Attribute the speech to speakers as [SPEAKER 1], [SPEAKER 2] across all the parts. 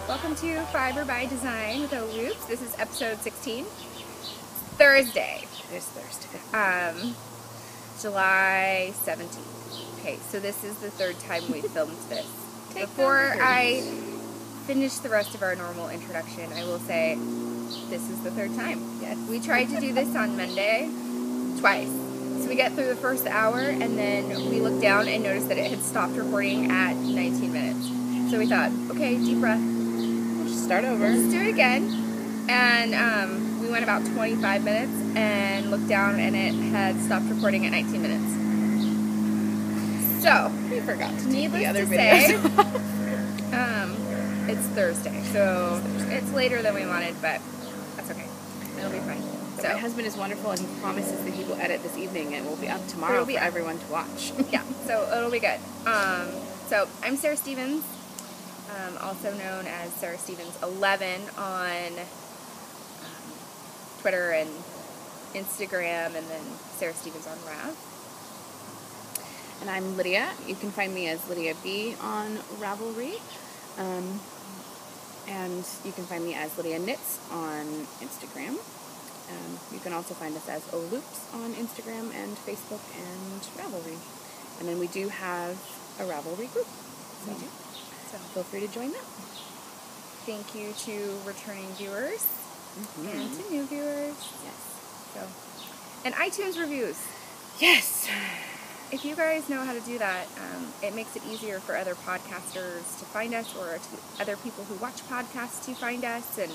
[SPEAKER 1] Welcome to Fiber by Design with Ohloops. This is episode 16. Thursday.
[SPEAKER 2] It is Thursday.
[SPEAKER 1] July 17th. Okay, so this is the third time we filmed this. Before I finish the rest of our normal introduction, I will say this is the third time.
[SPEAKER 2] Yes.
[SPEAKER 1] We tried to do this on Monday twice. So we get through the first hour and then we looked down and noticed that it had stopped recording at 19 minutes. So we thought, okay, deep breath.
[SPEAKER 2] Start over.
[SPEAKER 1] Let's do it again. And we went about 25 minutes and looked down and it had stopped recording at 19 minutes. So,
[SPEAKER 2] We forgot to
[SPEAKER 1] needless
[SPEAKER 2] the other
[SPEAKER 1] to say,
[SPEAKER 2] videos.
[SPEAKER 1] it's Thursday. So it's later than we wanted, but that's okay. It'll be fine.
[SPEAKER 2] But
[SPEAKER 1] So
[SPEAKER 2] my husband is wonderful and he promises that he will edit this evening and it will be up tomorrow for everyone to watch.
[SPEAKER 1] yeah, so it'll be good. So I'm Sarah Stevens. Also known as Sarah Stevens 11 on Twitter and Instagram, and then Sarah Stevens on Rav.
[SPEAKER 2] And I'm Lydia. You can find me as Lydia B on Ravelry. And you can find me as Lydia Knits on Instagram. You can also find us as Ohloops on Instagram and Facebook and Ravelry. And then we do have a Ravelry group. So.
[SPEAKER 1] We do. So
[SPEAKER 2] feel free to join that.
[SPEAKER 1] thank you to returning viewers and to new viewers.
[SPEAKER 2] Yes.
[SPEAKER 1] So, and iTunes reviews.
[SPEAKER 2] Yes.
[SPEAKER 1] If you guys know how to do that, it makes it easier for other podcasters to find us, or to other people who watch podcasts to find us. And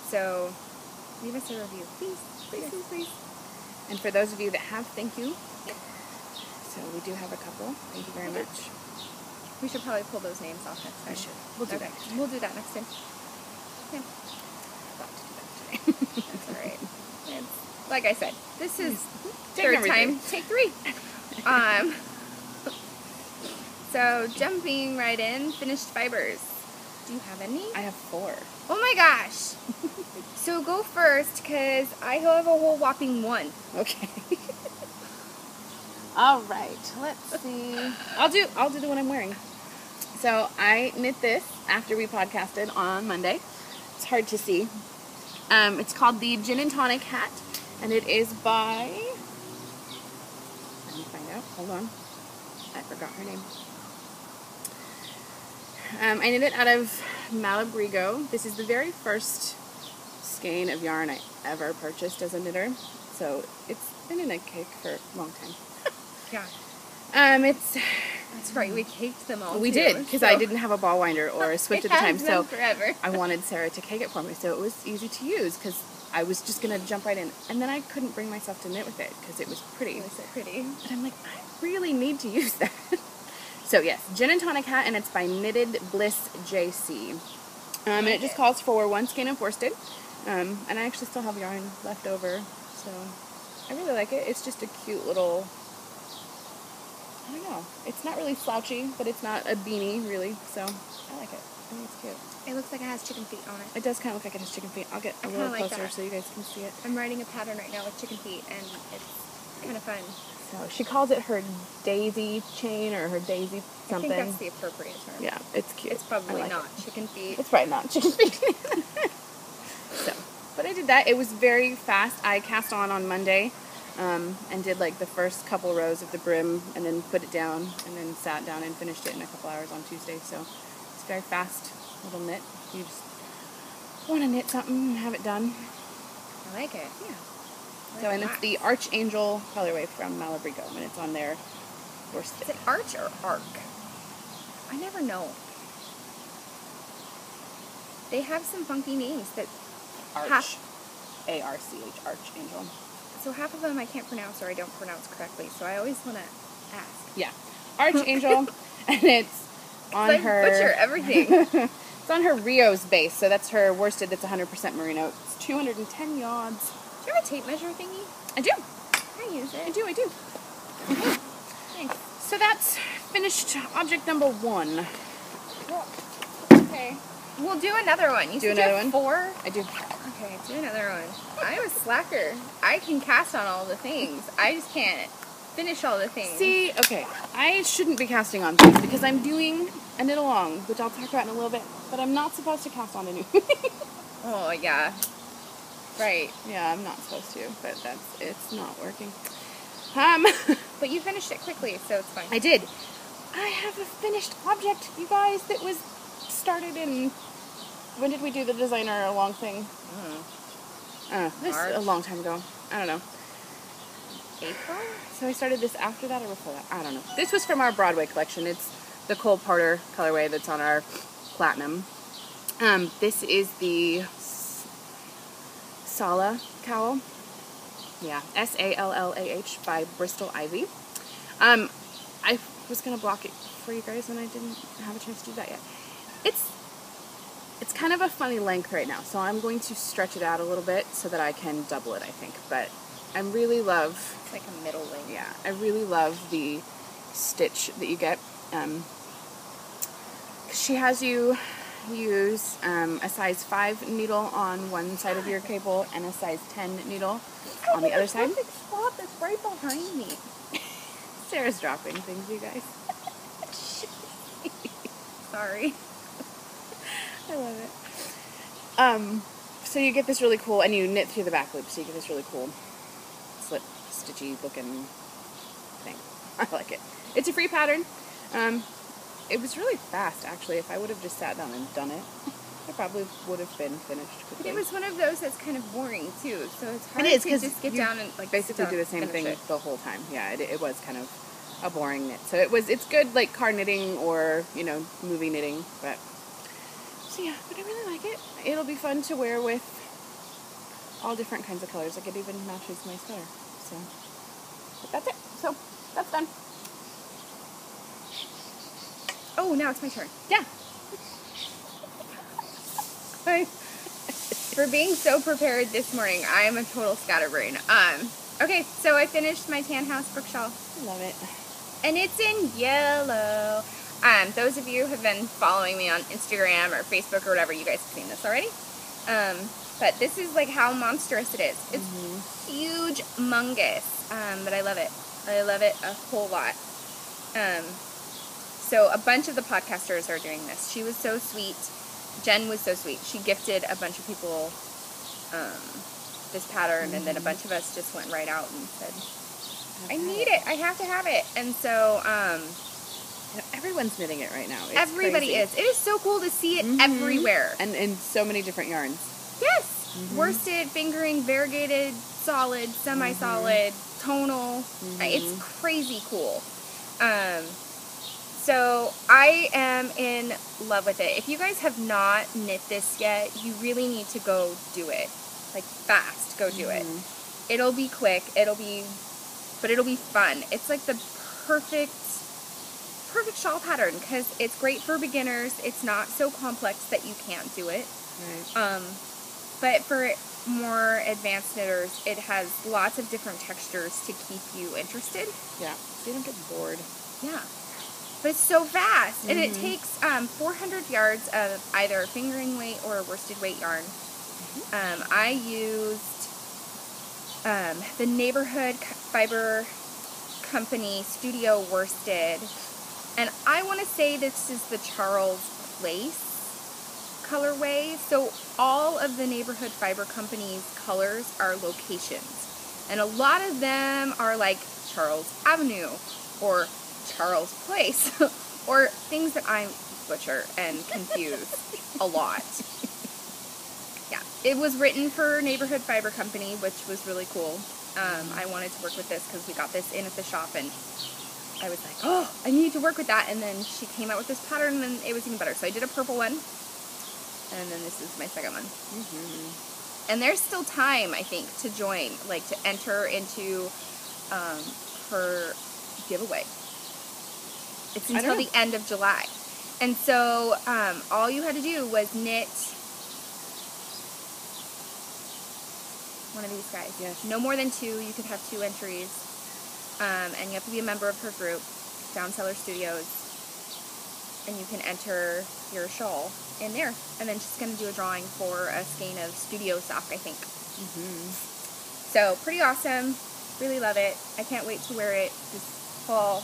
[SPEAKER 1] so leave us a review, please, please, please, please.
[SPEAKER 2] And for those of you that have, thank you. So we do have a couple. Thank you very much.
[SPEAKER 1] We should probably pull those names off next time.
[SPEAKER 2] We should. We'll do that.
[SPEAKER 1] We'll do that next time. Yeah.
[SPEAKER 2] Forgot to do that today.
[SPEAKER 1] That's all right. It's, like I said, this is
[SPEAKER 2] Take
[SPEAKER 1] third time. Take 3. So jumping right in, finished fibers. Do you have any?
[SPEAKER 2] I have 4.
[SPEAKER 1] Oh my gosh. So go first, because I have a whole whopping 1.
[SPEAKER 2] Okay. All right. Let's see. I'll do the one I'm wearing. So I knit this after we podcasted on Monday. It's hard to see. It's called the Gin and Tonic Hat, and it is by. Let me find out. Hold on. I forgot her name. I knit it out of Malabrigo. This is the very first skein of yarn I ever purchased as a knitter, so it's been in a cake for a long time.
[SPEAKER 1] Yeah.
[SPEAKER 2] That's
[SPEAKER 1] right. We caked them all.
[SPEAKER 2] We
[SPEAKER 1] too,
[SPEAKER 2] did, because I didn't have a ball winder or a Swift at the time, so
[SPEAKER 1] forever.
[SPEAKER 2] I wanted Sarah to cake it for me, so it was easy to use because I was just gonna jump right in, and then I couldn't bring myself to knit with it because it was pretty.
[SPEAKER 1] It was so pretty.
[SPEAKER 2] But I'm like, I really need to use that. So yes, Gin and Tonic Hat, and it's by Knitted Bliss JC. And it just calls for 1 skein of worsted. And I actually still have yarn left over, so I really like it. It's just a cute little, I don't know. It's not really slouchy, but it's not a beanie, really, so I like it. I think it's cute.
[SPEAKER 1] It looks like it has chicken feet on it.
[SPEAKER 2] It does kind of look like it has chicken feet. I'll get a little closer so you guys can see it.
[SPEAKER 1] I'm writing a pattern right now with chicken feet, and it's kind of fun.
[SPEAKER 2] So she calls it her daisy chain or her daisy something.
[SPEAKER 1] I think that's the appropriate term.
[SPEAKER 2] Yeah, it's cute.
[SPEAKER 1] It's probably
[SPEAKER 2] like
[SPEAKER 1] not chicken feet.
[SPEAKER 2] It's probably not chicken feet. So did that. It was very fast. I cast on Monday and did like the first couple rows of the brim and then put it down and then sat down and finished it in a couple hours on Tuesday. So it's a very fast little knit. You just want to knit something and have it done.
[SPEAKER 1] I like it.
[SPEAKER 2] Yeah. So, and it's the Archangel colorway from Malabrigo, and it's on their worsted.
[SPEAKER 1] Is it arch or arc? I never know. They have some funky names that
[SPEAKER 2] Arch. A-R-C-H, Archangel.
[SPEAKER 1] So half of them I can't pronounce or I don't pronounce correctly, so I always want to ask.
[SPEAKER 2] Yeah. Archangel, and it's on her...
[SPEAKER 1] I butcher everything.
[SPEAKER 2] It's on her Rio's base, so that's her worsted that's 100% merino. It's 210 yards.
[SPEAKER 1] Do you have a tape measure thingy?
[SPEAKER 2] I do.
[SPEAKER 1] I use it.
[SPEAKER 2] I do.
[SPEAKER 1] Thanks.
[SPEAKER 2] So that's finished object number 1.
[SPEAKER 1] Okay. We'll do another one. You
[SPEAKER 2] do
[SPEAKER 1] said
[SPEAKER 2] another
[SPEAKER 1] you have
[SPEAKER 2] one?
[SPEAKER 1] 4?
[SPEAKER 2] I do.
[SPEAKER 1] Okay, do another one. I'm a slacker. I can cast on all the things. I just can't finish all the things.
[SPEAKER 2] See, okay, I shouldn't be casting on things because I'm doing a knit along, which I'll talk about in a little bit, but I'm not supposed to cast on anything.
[SPEAKER 1] Oh, yeah. Right.
[SPEAKER 2] Yeah, I'm not supposed to, but it's not working.
[SPEAKER 1] But you finished it quickly, so it's fine.
[SPEAKER 2] I did. I have a finished object, you guys, that was started in, when did we do the designer along thing? This
[SPEAKER 1] March.
[SPEAKER 2] a long time ago. I don't know.
[SPEAKER 1] April?
[SPEAKER 2] So I started this after that or before that? I don't know. This was from our Broadway collection. It's the Cole Porter colorway that's on our Platinum. This is the Sala cowl. Yeah, S-A-L-L-A-H by Bristol Ivy. I was going to block it for you guys and I didn't have a chance to do that yet. It's kind of a funny length right now, so I'm going to stretch it out a little bit so that I can double it, I think. But I really love...
[SPEAKER 1] It's like a middle length.
[SPEAKER 2] Yeah, I really love the stitch that you get. She has you use a size 5 needle on one side of your cable and a size 10 needle on the other side.
[SPEAKER 1] Perfect spot that's right behind me.
[SPEAKER 2] Sarah's dropping things, you guys.
[SPEAKER 1] Sorry.
[SPEAKER 2] I love it. So you get this really cool, and you knit through the back loop, so you get this really cool slip stitchy looking thing. I like it. It's a free pattern. It was really fast, actually. If I would have just sat down and done it, I probably would have been finished quickly.
[SPEAKER 1] But it was one of those that's kind of boring, too, so it's hard
[SPEAKER 2] it is,
[SPEAKER 1] to just get down and like
[SPEAKER 2] basically do the same thing
[SPEAKER 1] it.
[SPEAKER 2] the whole time. Yeah, it was kind of a boring knit. So it's good like car knitting or, movie knitting, but... So yeah, but I really like it. It'll be fun to wear with all different kinds of colors. Like it even matches my sweater. So, but that's it. So, that's done.
[SPEAKER 1] Oh, now it's my turn.
[SPEAKER 2] Yeah.
[SPEAKER 1] For being so prepared this morning, I am a total scatterbrain. Okay, so I finished my tan house book shawl.
[SPEAKER 2] I love it.
[SPEAKER 1] And it's in yellow. Those of you who have been following me on Instagram or Facebook or whatever, you guys have seen this already. But this is like how monstrous it is. It's huge, mungus, but I love it. I love it a whole lot. So a bunch of the podcasters are doing this. She was so sweet. Jen was so sweet. She gifted a bunch of people this pattern, and then a bunch of us just went right out and said, I need it. I have to have it. And so...
[SPEAKER 2] everyone's knitting it right now. It's
[SPEAKER 1] everybody
[SPEAKER 2] crazy.
[SPEAKER 1] is. It is so cool to see it everywhere.
[SPEAKER 2] And in so many different yarns.
[SPEAKER 1] Yes! Worsted, fingering, variegated, solid, semi-solid, tonal. It's crazy cool. So I am in love with it. If you guys have not knit this yet, you really need to go do it. Like fast, go do it. It'll be quick. But it'll be fun. It's like the perfect shawl pattern because it's great for beginners. It's not so complex that you can't do it.
[SPEAKER 2] Right.
[SPEAKER 1] But for more advanced knitters, it has lots of different textures to keep you interested.
[SPEAKER 2] Yeah, so you don't get bored.
[SPEAKER 1] Yeah. But it's so fast. And it takes 400 yards of either fingering weight or worsted weight yarn. I used the Neighborhood Fiber Company Studio Worsted. And I want to say this is the Charles Place. colorway. So all of the Neighborhood Fiber Company's colors are locations. And a lot of them are like Charles Avenue or Charles Place or things that I butcher and confuse a lot. Yeah, it was written for Neighborhood Fiber Company, which was really cool. I wanted to work with this because we got this in at the shop, and I was like, oh, I need to work with that. And then she came out with this pattern, and it was even better. So I did a purple one, and then this is my second one. And there's still time, I think, to join, like to enter into her giveaway. It's until the end of July. And so all you had to do was knit one of these guys.
[SPEAKER 2] Yes.
[SPEAKER 1] No more than 2. You could have 2 entries. And you have to be a member of her group, Downseller Studios. And you can enter your shawl in there. And then she's going to do a drawing for a skein of studio sock, I think. So, pretty awesome. Really love it. I can't wait to wear it this fall.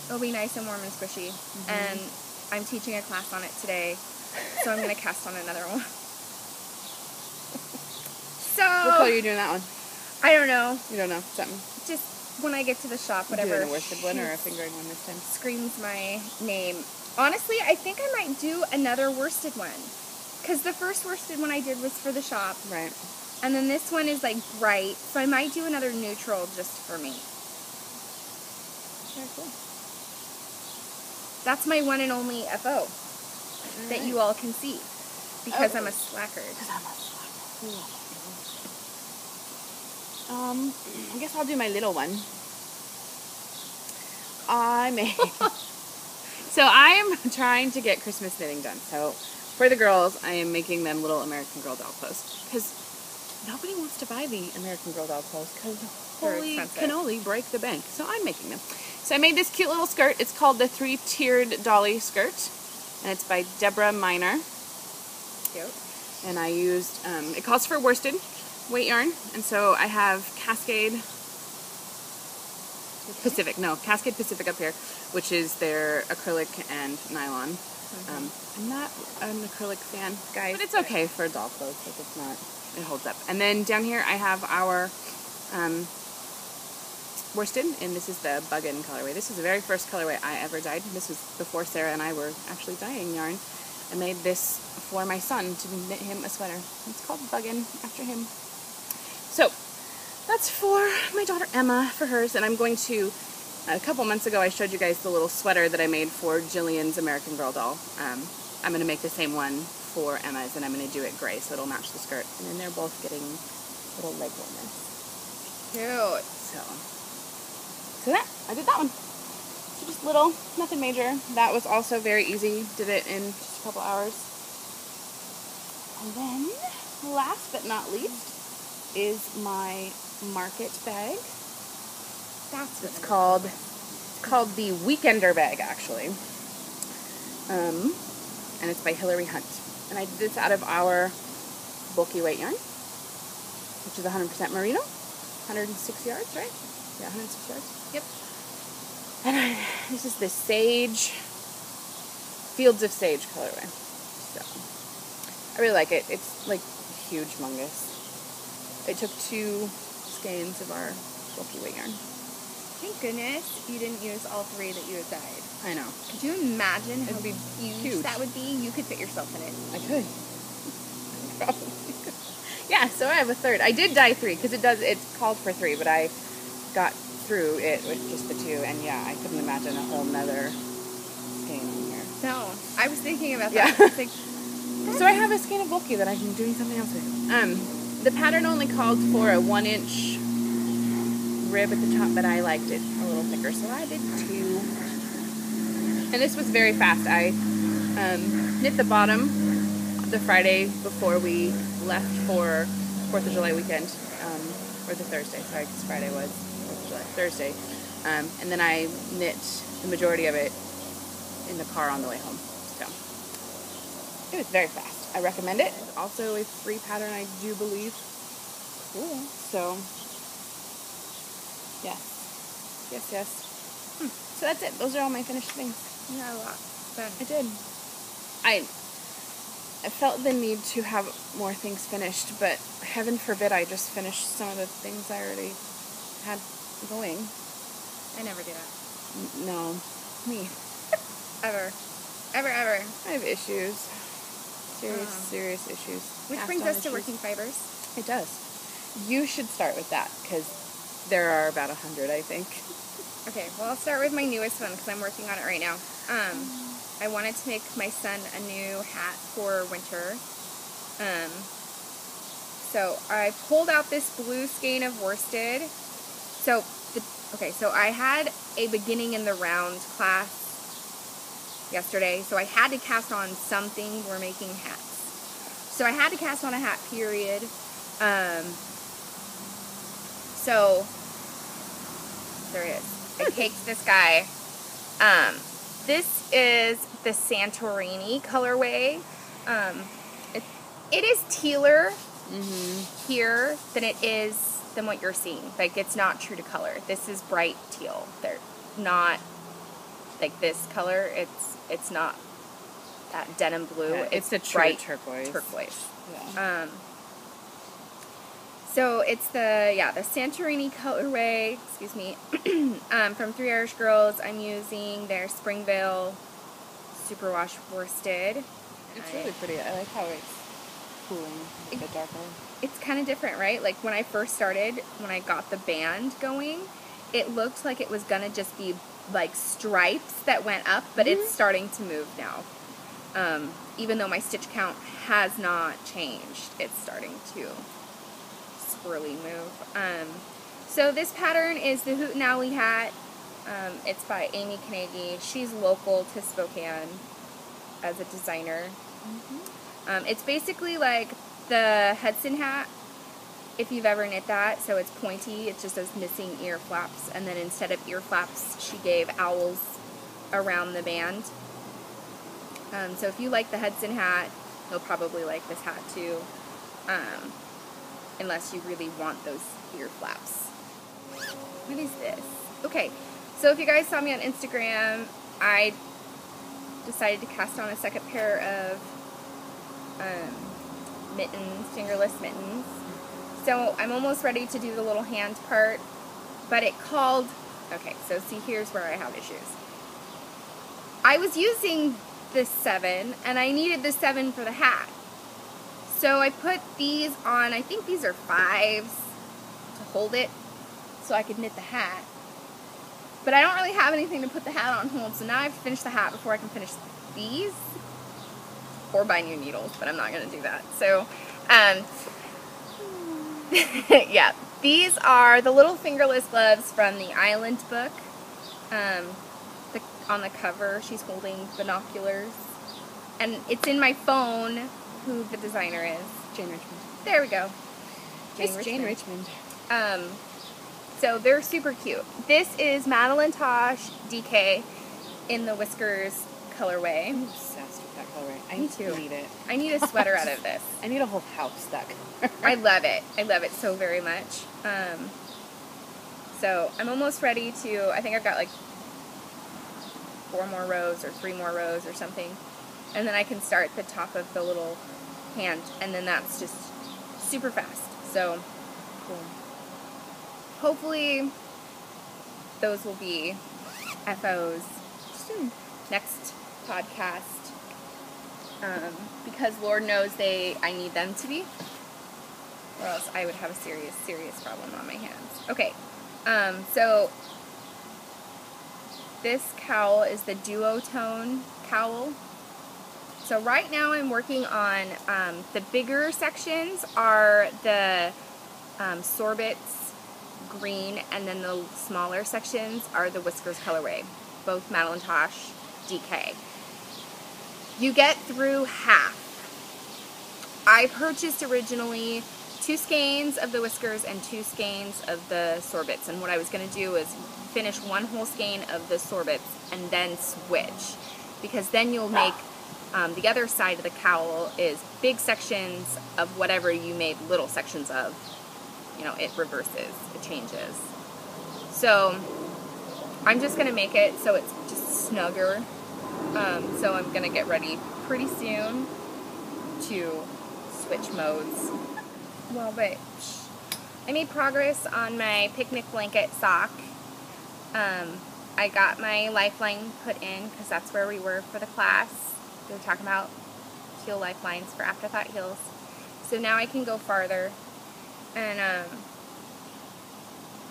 [SPEAKER 1] It'll be nice and warm and squishy. And I'm teaching a class on it today. So I'm going to cast on another one. So,
[SPEAKER 2] what color are you doing that one?
[SPEAKER 1] I don't know.
[SPEAKER 2] You don't know? Something.
[SPEAKER 1] Just when I get to the shop, whatever.
[SPEAKER 2] You doing a worsted one or a fingering one this time?
[SPEAKER 1] Screams my name. Honestly, I think I might do another worsted one. Because the first worsted one I did was for the shop.
[SPEAKER 2] Right.
[SPEAKER 1] And then this one is like bright. So I might do another neutral just for me.
[SPEAKER 2] Very cool.
[SPEAKER 1] That's my one and only FO that you all can see. Because I'm a slacker.
[SPEAKER 2] Because I'm a slacker. I guess I'll do my little one. I made... So I am trying to get Christmas knitting done. So for the girls, I am making them little American Girl doll clothes. Because nobody wants to buy the American Girl doll clothes because holy cannoli break the bank. So I'm making them. So I made this cute little skirt. It's called the 3-tiered dolly skirt. And it's by Deborah Miner.
[SPEAKER 1] Cute.
[SPEAKER 2] And I used, it calls for worsted weight yarn. And so I have Cascade Pacific up here, which is their acrylic and nylon. I'm not an acrylic fan, guys, but it's okay for doll clothes. Like it's not, it holds up. And then down here I have our worsted, and this is the Buggin colorway. This is the very first colorway I ever dyed. This was before Sarah and I were actually dyeing yarn. I made this for my son to knit him a sweater. It's called Buggin after him. So that's for my daughter Emma, for hers, and I'm going to, a couple months ago I showed you guys the little sweater that I made for Jillian's American Girl doll. I'm going to make the same one for Emma's, and I'm going to do it gray so it'll match the skirt. And then they're both getting little leg warmers.
[SPEAKER 1] Cute.
[SPEAKER 2] So that, I did that one. So just little, nothing major. That was also very easy. Did it in just a couple hours. And then, last but not least, is my market bag.
[SPEAKER 1] That's what
[SPEAKER 2] it's called. It's called the Weekender bag, actually. And it's by Hillary Hunt. And I did this out of our bulky weight yarn, which is 100% merino, 106 yards, right? Yeah, 106 yards.
[SPEAKER 1] Yep.
[SPEAKER 2] And this is the Sage, Fields of Sage colorway. So, I really like it. It's like huge, humongous. It took 2 skeins of our bulky weight yarn.
[SPEAKER 1] Thank goodness you didn't use all 3 that you had dyed.
[SPEAKER 2] I know.
[SPEAKER 1] Could you imagine how
[SPEAKER 2] It'd be
[SPEAKER 1] huge that would be? You could fit yourself in it.
[SPEAKER 2] I could. Probably. Yeah, so I have a third. I did dye 3 because it's called for 3, but I got through it with just the 2, and yeah, I couldn't imagine a whole nother skein in here.
[SPEAKER 1] No, I was thinking about
[SPEAKER 2] Yeah.
[SPEAKER 1] that. It's like,
[SPEAKER 2] so I have a skein of bulky that I can do something else with. The pattern only called for a 1-inch rib at the top, but I liked it a little thicker, so I did 2. And this was very fast. I knit the bottom the Friday before we left for 4th of July weekend, or the Thursday, sorry, because Friday was 4th of July, Thursday. And then I knit the majority of it in the car on the way home. So it was very fast. I recommend it. It's also a free pattern, I do believe. Cool. So, yes. So that's it. Those are all my finished things.
[SPEAKER 1] you got a lot done.
[SPEAKER 2] I did. I felt the need to have more things finished, but heaven forbid I just finish some of the things I already had going.
[SPEAKER 1] I never do that.
[SPEAKER 2] No. Me.
[SPEAKER 1] Ever. Ever.
[SPEAKER 2] I have issues. Serious issues.
[SPEAKER 1] Which brings us to working fibers.
[SPEAKER 2] It does. You should start with that, because there are about 100, I think.
[SPEAKER 1] Okay, well, I'll start with my newest one, because I'm working on it right now. I wanted to make my son a new hat for winter. So I pulled out this blue skein of worsted. So I had a beginning in the round class yesterday, so I had to cast on something. We're making hats. So I had to cast on a hat, period. So there it is. I caked this guy. This is the Santorini colorway. It is tealer here than what you're seeing. Like, it's not true to color. This is bright teal. They're not like this color. It's not that denim blue.
[SPEAKER 2] Yeah, it's a bright turquoise. Yeah.
[SPEAKER 1] So it's the Santorini colorway, excuse me, from Three Irish Girls. I'm using their Springvale Superwash worsted.
[SPEAKER 2] It's really pretty. I like how it's cooling, a bit darker.
[SPEAKER 1] It's kind of different, right? Like, when I first started, when I got the band going, it looked like it was going to just be like stripes that went up, but it's starting to move now. Even though my stitch count has not changed, it's starting to swirly move. So this pattern is the Hoot and Alley hat. It's by Amy Carnegie. She's local to Spokane as a designer. It's basically like the Hudson hat, if you've ever knit that. So it's pointy, it's just those missing ear flaps, and then instead of ear flaps, she gave owls around the band. So if you like the Hudson hat, you'll probably like this hat too, unless you really want those ear flaps. What is this? Okay, so if you guys saw me on Instagram, I decided to cast on a second pair of mittens, fingerless mittens. So I'm almost ready to do the little hand part, but it called, okay, so see, here's where I have issues. I was using this 7, and I needed the 7 for the hat. So I put these on, I think these are 5s to hold it so I could knit the hat. But I don't really have anything to put the hat on hold, so now I have to finish the hat before I can finish these. Or buy new needles, but I'm not going to do that. So, yeah, these are the little fingerless gloves from the Island book. On the cover, she's holding binoculars. And it's in my phone who the designer is.
[SPEAKER 2] Jane Richmond.
[SPEAKER 1] There we go.
[SPEAKER 2] Jane Richmond.
[SPEAKER 1] So they're super cute. This is Madeline Tosh DK in the Whiskers colorway.
[SPEAKER 2] I'm obsessed with that colorway.
[SPEAKER 1] Me too.
[SPEAKER 2] Need it.
[SPEAKER 1] I need a sweater out of this.
[SPEAKER 2] I need a whole house that color.
[SPEAKER 1] I love it. I love it so very much. So I'm almost ready to, I think I've got like 4 more rows or 3 more rows or something. And then I can start the top of the little hand, and then that's just super fast. So
[SPEAKER 2] Cool.
[SPEAKER 1] Hopefully those will be FOs soon. Next podcast. Because Lord knows I need them to be. Or else I would have a serious problem on my hands. Okay. So this cowl is the duotone cowl. So right now I'm working on the bigger sections are the sorbets green, and then the smaller sections are the Whiskers colorway, both Madeline Tosh DK. You get through half. I purchased originally 2 skeins of the Whiskers and 2 skeins of the sorbets, and what I was going to do was finish 1 whole skein of the sorbets and then switch, because then you'll make the other side of the cowl is big sections of whatever you made little sections of. You know, it reverses, it changes. So I'm just going to make it so it's just snugger. So I'm going to get ready pretty soon to switch modes. Well, but I made progress on my picnic blanket sock. I got my lifeline put in because that's where we were for the class. They were talking about heel lifelines for Afterthought heels. So now I can go farther. And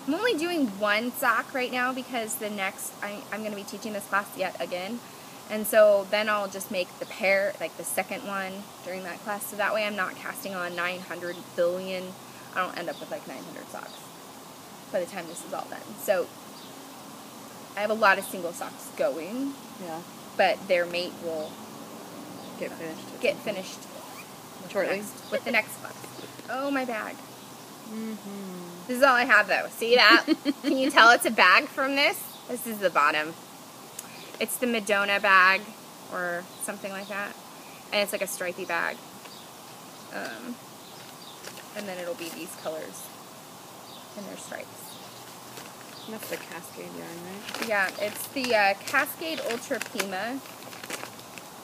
[SPEAKER 1] I'm only doing one sock right now because the next, I'm going to be teaching this class yet again. And so then I'll just make the pair, like the second one during that class. So that way I'm not casting on 900 billion. I don't end up with like 900 socks by the time this is all done. So I have a lot of single socks going.
[SPEAKER 2] Yeah.
[SPEAKER 1] But their mate will
[SPEAKER 2] get finished
[SPEAKER 1] shortly with the next class. Oh, my bag. Mm-hmm. This is all I have, though. See that? Can you tell it's a bag from this? This is the bottom. It's the Madonna bag or something like that. And it's like a stripy bag. And then it'll be these colors. And their stripes.
[SPEAKER 2] That's the Cascade yarn, right?
[SPEAKER 1] Yeah, it's the Cascade Ultra Pima.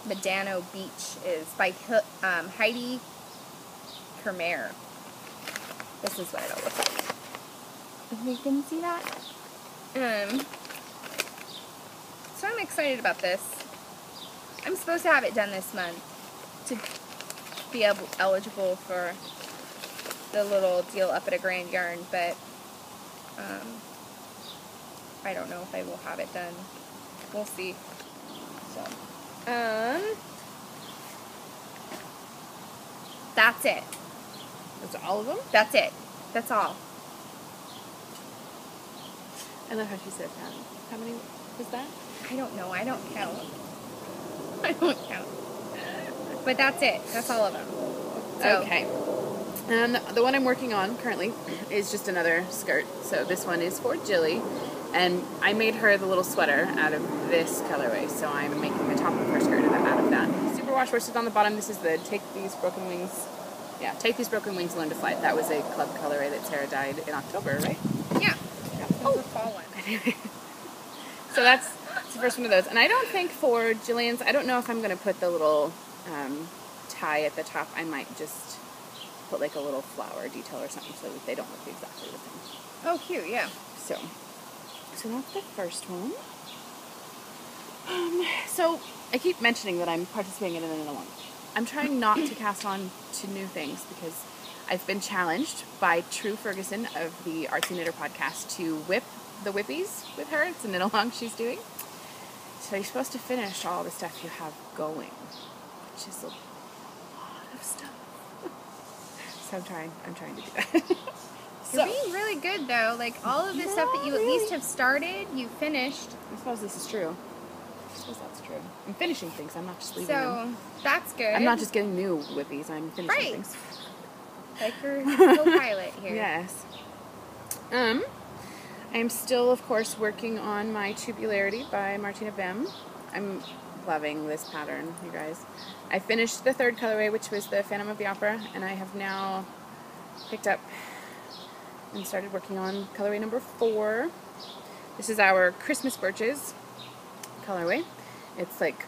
[SPEAKER 1] Medano Beach is by Heidi Kermer. This is what it'll look like. You can see that? So I'm excited about this. I'm supposed to have it done this month to be eligible for the little deal up at a Grand Yarn, but I don't know if I will have it done. We'll see. So, that's it.
[SPEAKER 2] That's all of them?
[SPEAKER 1] That's it. That's all.
[SPEAKER 2] I love how she said that. How many was that?
[SPEAKER 1] I don't know. I don't count. I don't count. But that's it. That's all of them. So,
[SPEAKER 2] okay. And the one I'm working on currently is just another skirt. So this one is for Jilly. And I made her the little sweater out of this colorway. So I'm making the top of her skirt out of that. Superwash worsted on the bottom. This is the Take These Broken Wings. Yeah, Take These Broken Wings, Learn to Fly. That was a club colorway that Sarah dyed in October, right?
[SPEAKER 1] Yeah. Oh, the fall one.
[SPEAKER 2] Anyway. So that's the first one of those. And I don't think for Jillian's, I don't know if I'm going to put the little tie at the top. I might just put like a little flower detail or something so that they don't look exactly the same.
[SPEAKER 1] Oh, cute, yeah.
[SPEAKER 2] So that's the first one. So I keep mentioning that I'm participating in an along. I'm trying not to cast on to new things because I've been challenged by True Ferguson of the Artsy Knitter podcast to whip the whippies with her. It's a knit along she's doing. So you're supposed to finish all the stuff you have going, which is a lot of stuff. So I'm trying to do that.
[SPEAKER 1] You're being really good, though. Like, all of the stuff that you at least have started, you finished.
[SPEAKER 2] I suppose this is true. I suppose that's true. I'm finishing things. I'm not just leaving them.
[SPEAKER 1] So, that's good.
[SPEAKER 2] I'm not just getting new whippies. I'm finishing things.
[SPEAKER 1] Like your co-pilot here.
[SPEAKER 2] Yes. I'm still, of course, working on my Tubularity by Martina Bem. I'm loving this pattern, you guys. I finished the third colorway, which was the Phantom of the Opera, and I have now picked up and started working on colorway number 4. This is our Christmas Birches colorway. It's like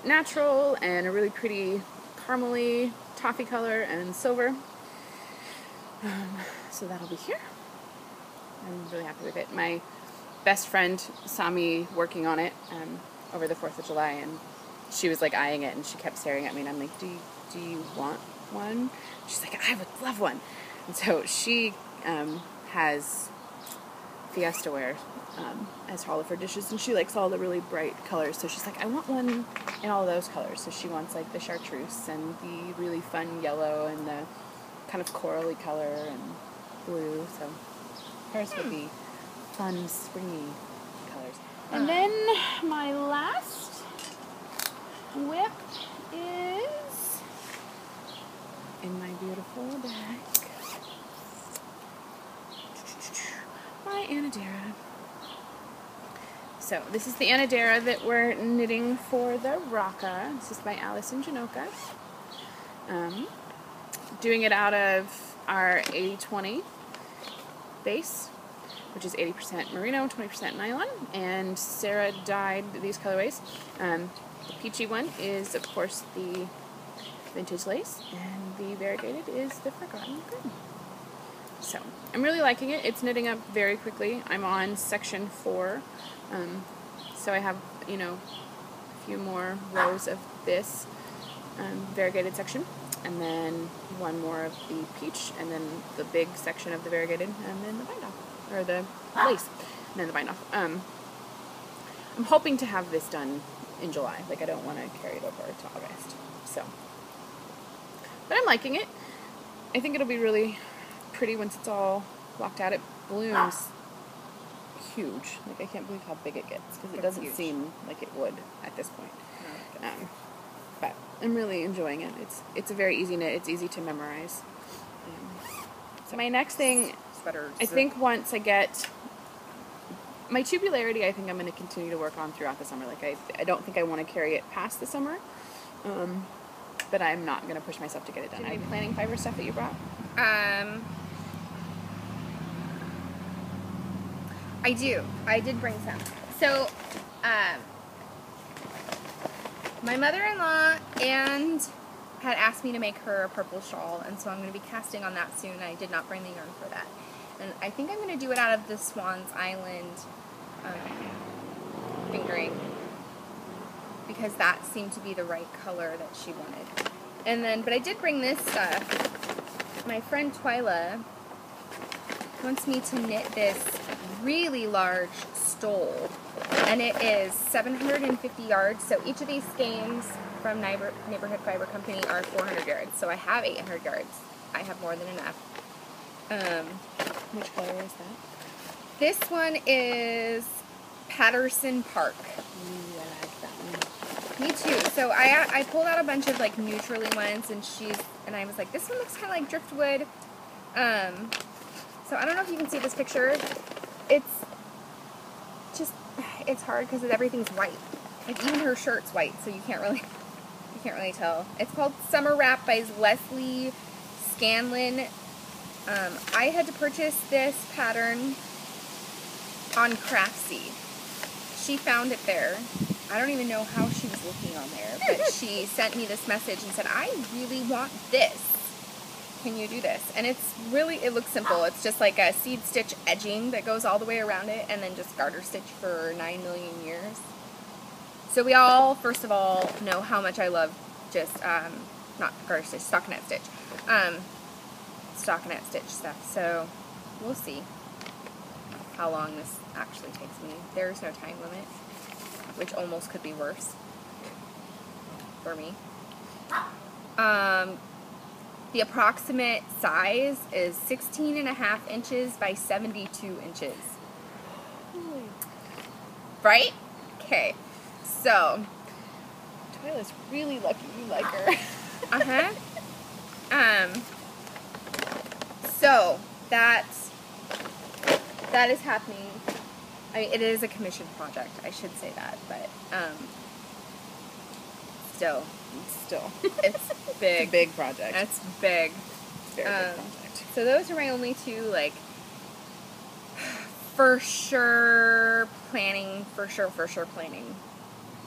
[SPEAKER 2] natural and a really pretty caramely toffee color and silver. So that'll be here. I'm really happy with it. My best friend saw me working on it over the 4th of July, and she was like eyeing it, and she kept staring at me, and I'm like, do you want one? She's like, I would love one. And so she has Fiesta wear as all of her dishes, and she likes all the really bright colors, so she's like, I want one in all of those colors. So she wants like the chartreuse and the really fun yellow and the kind of corally color and blue, so hers would be fun springy colors. And then my last whip is in my beautiful bag. My Anadera. So this is the Anadera that we're knitting for the Rocca. This is by Allison Janoka. Doing it out of our 80-20 base, which is 80% merino, 20% nylon, and Sarah dyed these colorways. The peachy one is, of course, the vintage lace, and the variegated is the Forgotten Good. So, I'm really liking it. It's knitting up very quickly. I'm on section 4, so I have, you know, a few more rows of this variegated section, and then one more of the peach, and then the big section of the variegated, and then the bind off, or the lace, and then the bind off. I'm hoping to have this done in July. Like, I don't want to carry it over to August. So, but I'm liking it. I think it'll be really pretty once it's all blocked out. It blooms huge. Like, I can't believe how big it gets, because it doesn't seem like it would at this point. But I'm really enjoying it. It's a very easy knit. It's easy to memorize. So my next thing, I think once I get my tubularity, I think I'm going to continue to work on throughout the summer. Like, I don't think I want to carry it past the summer, but I'm not going to push myself to get it done. Are you planning fiber stuff that you brought?
[SPEAKER 1] I do. I did bring some. So, my mother-in-law and had asked me to make her a purple shawl, and so I'm going to be casting on that soon. I did not bring the yarn for that. And I think I'm going to do it out of the Swan's Island fingering, because that seemed to be the right color that she wanted. And then, but I did bring this stuff. My friend Twyla wants me to knit this really large stole, and it is 750 yards. So each of these skeins from Neighborhood Fiber Company are 400 yards. So I have 800 yards. I have more than enough.
[SPEAKER 2] Which color is that?
[SPEAKER 1] This one is Patterson Park.
[SPEAKER 2] Ooh, I like that one.
[SPEAKER 1] Me too. So I pulled out a bunch of like neutrally ones, and I was like, this one looks kind of like driftwood. So I don't know if you can see this picture. It's hard because everything's white. Like, even her shirt's white, so you can't really tell. It's called Summer Wrap by Leslie Scanlon. I had to purchase this pattern on Craftsy. She found it there. I don't even know how she was looking on there, but she sent me this message and said, I really want this. Can you do this? And it looks simple. It's just like a seed stitch edging that goes all the way around it, and then just garter stitch for 9 million years. So we all, first of all, know how much I love just, not garter stitch, stockinette stitch. Stockinette stitch stuff. So we'll see how long this actually takes me. There's no time limit, which almost could be worse for me. The approximate size is 16.5 inches by 72 inches. Right? Okay. So,
[SPEAKER 2] Twyla's really lucky you like her.
[SPEAKER 1] So that is happening. I mean, it is a commission project. I should say that, but still, it's big.
[SPEAKER 2] It's a big project.
[SPEAKER 1] It's big.
[SPEAKER 2] Very big project.
[SPEAKER 1] So those are my only two, like, for sure planning.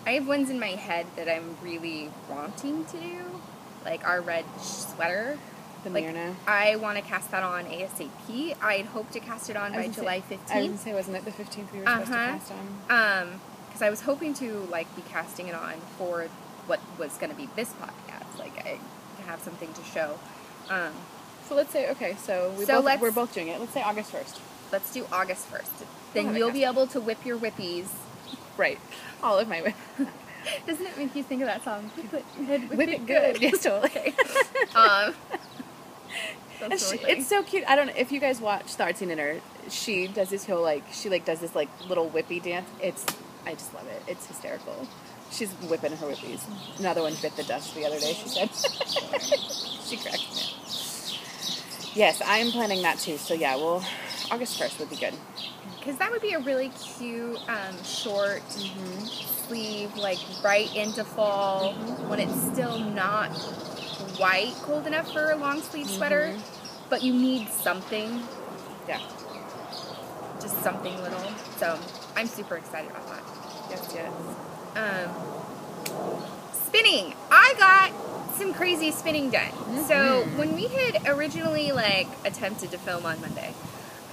[SPEAKER 1] I have ones in my head that I'm really wanting to do, like our red sweater.
[SPEAKER 2] The
[SPEAKER 1] like,
[SPEAKER 2] Myrna.
[SPEAKER 1] I want to cast that on ASAP. I'd hope to cast it on by July 15th.
[SPEAKER 2] I was going to say, wasn't it the 15th we were supposed to cast on?
[SPEAKER 1] Because I was hoping to, like, be casting it on for what was going to be this podcast, like, to have something to show.
[SPEAKER 2] So let's say, okay, so we're both doing it. Let's say August 1st.
[SPEAKER 1] Let's do August 1st. Then you'll be able to whip your whippies.
[SPEAKER 2] Right. All of my whip.
[SPEAKER 1] Doesn't it make you think of that song?
[SPEAKER 2] Whip it good. Yes, totally. It's so cute. I don't know if you guys watch The Artsy Knitter. She does this whole does this little whippy dance. I just love it. It's hysterical. She's whipping her whippies. Another one bit the dust the other day, she said. She cracked me. Yes, I'm planning that too. So yeah, August 1st would be good.
[SPEAKER 1] Because that would be a really cute short sleeve, like right into fall, when it's still not quite cold enough for a long sleeve sweater, but you need something.
[SPEAKER 2] Yeah.
[SPEAKER 1] Just something little. So I'm super excited about that.
[SPEAKER 2] Yes.
[SPEAKER 1] Spinning. I got some crazy spinning done. So when we had originally like attempted to film on Monday,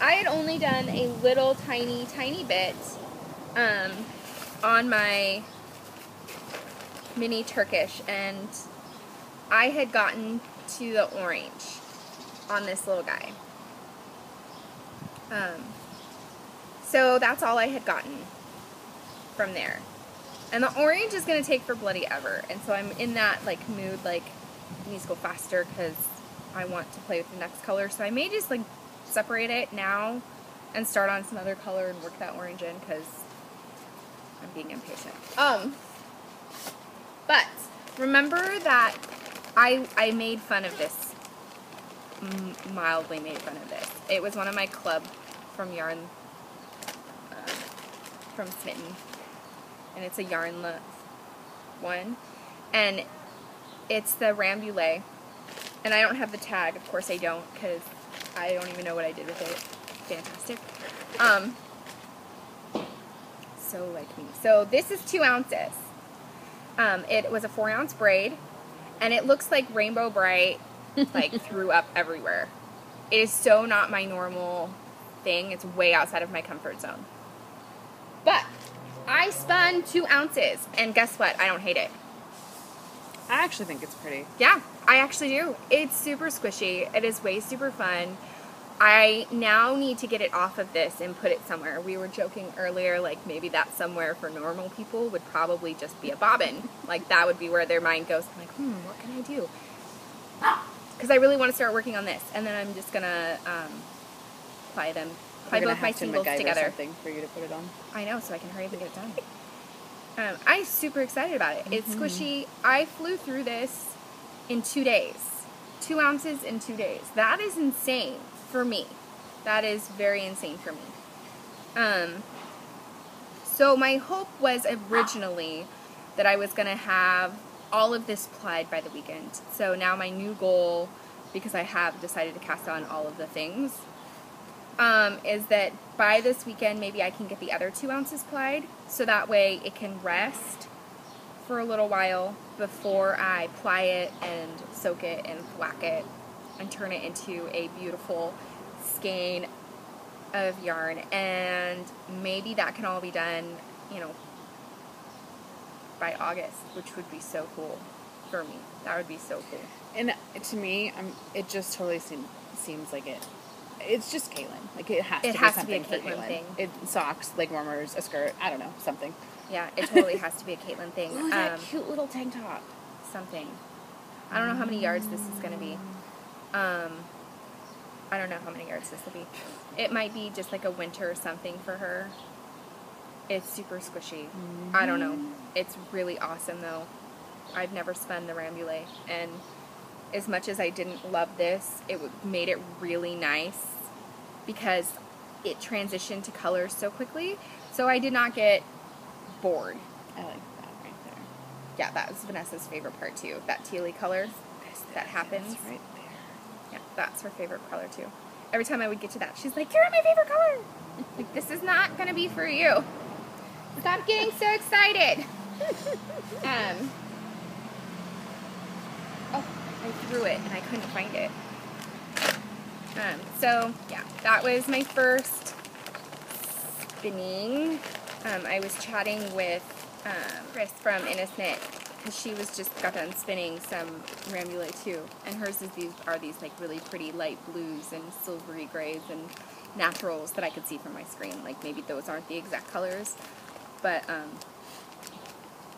[SPEAKER 1] I had only done a little tiny bit on my mini Turkish, and I had gotten to the orange on this little guy. So that's all I had gotten from there. And the orange is going to take for bloody ever. And so I'm in that like mood, like, it needs to go faster because I want to play with the next color. So I may just like separate it now and start on some other color and work that orange in because I'm being impatient. But remember that I made fun of this, mildly made fun of this. It was one of my club from yarn, from Smitten, and it's a yarnless one, and it's the Rambouillet, and I don't have the tag, of course I don't, because I don't even know what I did with it. Fantastic. So like me. So this is 2 ounces. It was a 4-ounce braid, and it looks like Rainbow Bright like threw up everywhere. It is so not my normal thing. It's way outside of my comfort zone. But I spun 2 ounces, and guess what? I don't hate it.
[SPEAKER 2] I actually think it's pretty.
[SPEAKER 1] Yeah, I actually do. It's super squishy. It is way super fun. I now need to get it off of this and put it somewhere. We were joking earlier, like maybe that somewhere for normal people would probably just be a bobbin. Like that would be where their mind goes. I'm like, what can I do? Because I really want to start working on this, and then I'm just gonna apply both my singles together.
[SPEAKER 2] Something for you to put it on.
[SPEAKER 1] I know, so I can hurry up and get it done. I'm super excited about it. It's squishy. I flew through this in 2 days. 2 ounces in 2 days. That is insane for me. That is very insane for me. So my hope was originally that I was going to have all of this plied by the weekend. So now my new goal, because I have decided to cast on all of the things, is that by this weekend maybe I can get the other 2 ounces plied, so that way it can rest for a little while before I ply it and soak it and thwack it and turn it into a beautiful skein of yarn. And maybe that can all be done, you know, by August, which would be so cool for me. That would be so cool.
[SPEAKER 2] And to me, it just totally seems like it. It's just Caitlin. Like it has to be a Caitlin thing. It socks, leg warmers, a skirt. I don't know, something.
[SPEAKER 1] Yeah, it totally has to be a Caitlin thing.
[SPEAKER 2] Ooh, that cute little tank top.
[SPEAKER 1] Something. I don't know how many yards this is going to be. I don't know how many yards this will be. It might be just like a winter or something for her. It's super squishy. I don't know. It's really awesome though. I've never spun the Rambouillet, and as much as I didn't love this, it made it really nice because it transitioned to colors so quickly. So I did not get bored.
[SPEAKER 2] I like that right there.
[SPEAKER 1] Yeah, that was Vanessa's favorite part too. That tealy color that happens.
[SPEAKER 2] That's right there.
[SPEAKER 1] Yeah, that's her favorite color too. Every time I would get to that, she's like, "You're my favorite color." Like, this is not gonna be for you. Stop getting so excited. Oh, I threw it and I couldn't find it. So yeah, that was my first spinning. I was chatting with Chris from Innocent, because she was just got done spinning some Rambouillet too, and hers is these like really pretty light blues and silvery grays and naturals that I could see from my screen. Like maybe those aren't the exact colors, but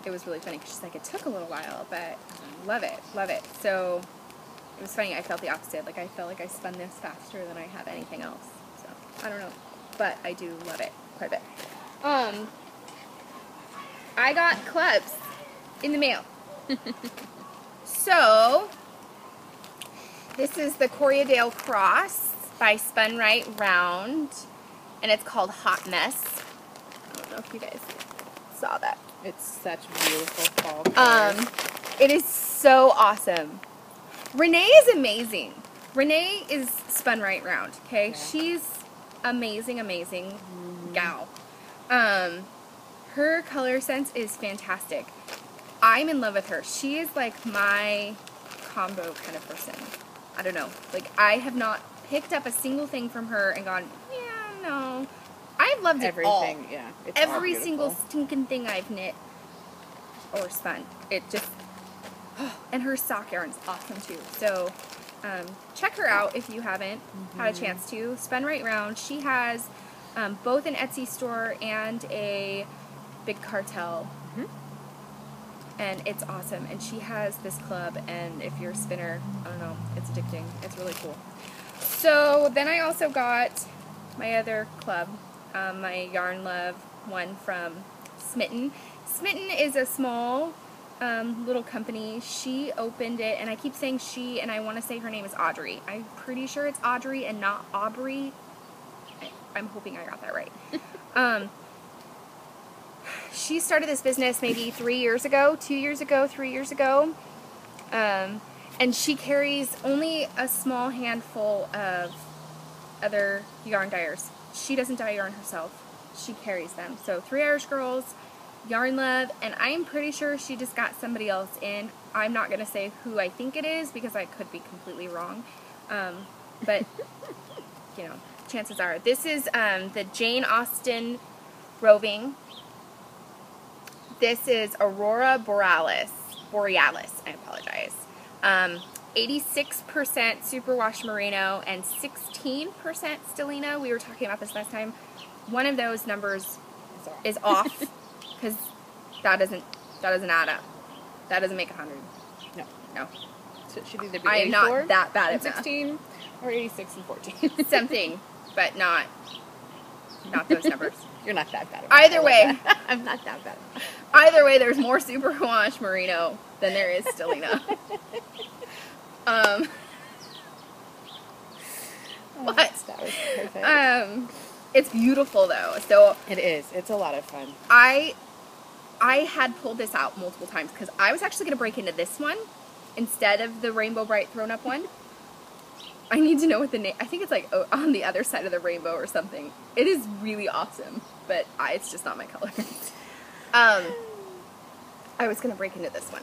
[SPEAKER 1] it was really funny because she's like, it took a little while, but love it, love it. So it was funny. I felt the opposite. Like I felt like I spun this faster than I have anything else. So I don't know, but I do love it quite a bit. I got clubs in the mail. So this is the Corriedale Cross by Spun Right Round, and it's called Hot Mess. I don't know if you guys saw that.
[SPEAKER 2] It's such beautiful fall colors.
[SPEAKER 1] It is so awesome. Renee is amazing. Renee is Spun Right Round, okay? Yeah. She's amazing, amazing gal. Her color sense is fantastic. I'm in love with her. She is like my combo kind of person. I don't know. Like, I have not picked up a single thing from her and gone, yeah, no. I've loved it all.
[SPEAKER 2] Everything, yeah. It's
[SPEAKER 1] Every
[SPEAKER 2] all
[SPEAKER 1] single
[SPEAKER 2] beautiful.
[SPEAKER 1] stinking thing I've knit or spun. It just, and her sock yarn's awesome too. So, check her out if you haven't had a chance to. Spun Right Round. She has both an Etsy store and a big cartel. And it's awesome. And she has this club, and if you're a spinner, I don't know, it's addicting. It's really cool. So then I also got my other club, my Yarn Love one from Smitten. Smitten is a small little company. She opened it, and I keep saying she, and I want to say her name is Audrey. I'm pretty sure it's Audrey and not Aubrey. I'm hoping I got that right. She started this business maybe 3 years ago, 2 years ago, 3 years ago. And she carries only a small handful of other yarn dyers. She doesn't dye yarn herself. She carries them. So 3 Irish Girls, Yarn Love, and I'm pretty sure she just got somebody else in. I'm not going to say who I think it is because I could be completely wrong. But, you know, chances are. This is the Jane Austen Roving. This is Aurora Borealis, I apologize. 86% superwash merino and 16% stellina. We were talking about this last time. One of those numbers is off because that doesn't add up. That doesn't make 100. No.
[SPEAKER 2] So it should either be
[SPEAKER 1] I am
[SPEAKER 2] 84
[SPEAKER 1] not that bad at
[SPEAKER 2] and
[SPEAKER 1] math.
[SPEAKER 2] 16 or 86 and 14.
[SPEAKER 1] Something, but not those numbers.
[SPEAKER 2] You're not that bad at
[SPEAKER 1] Either way.
[SPEAKER 2] I'm not that bad.
[SPEAKER 1] Either way, there's more superwash merino than there is stellina. What?
[SPEAKER 2] That was perfect.
[SPEAKER 1] It's beautiful though. So
[SPEAKER 2] It is. It's a lot of fun.
[SPEAKER 1] I had pulled this out multiple times because I was actually going to break into this one instead of the Rainbow Bright Thrown Up one. I need to know what the name. I think it's like on the other side of the rainbow or something. It is really awesome, but it's just not my color. I was going to break into this one.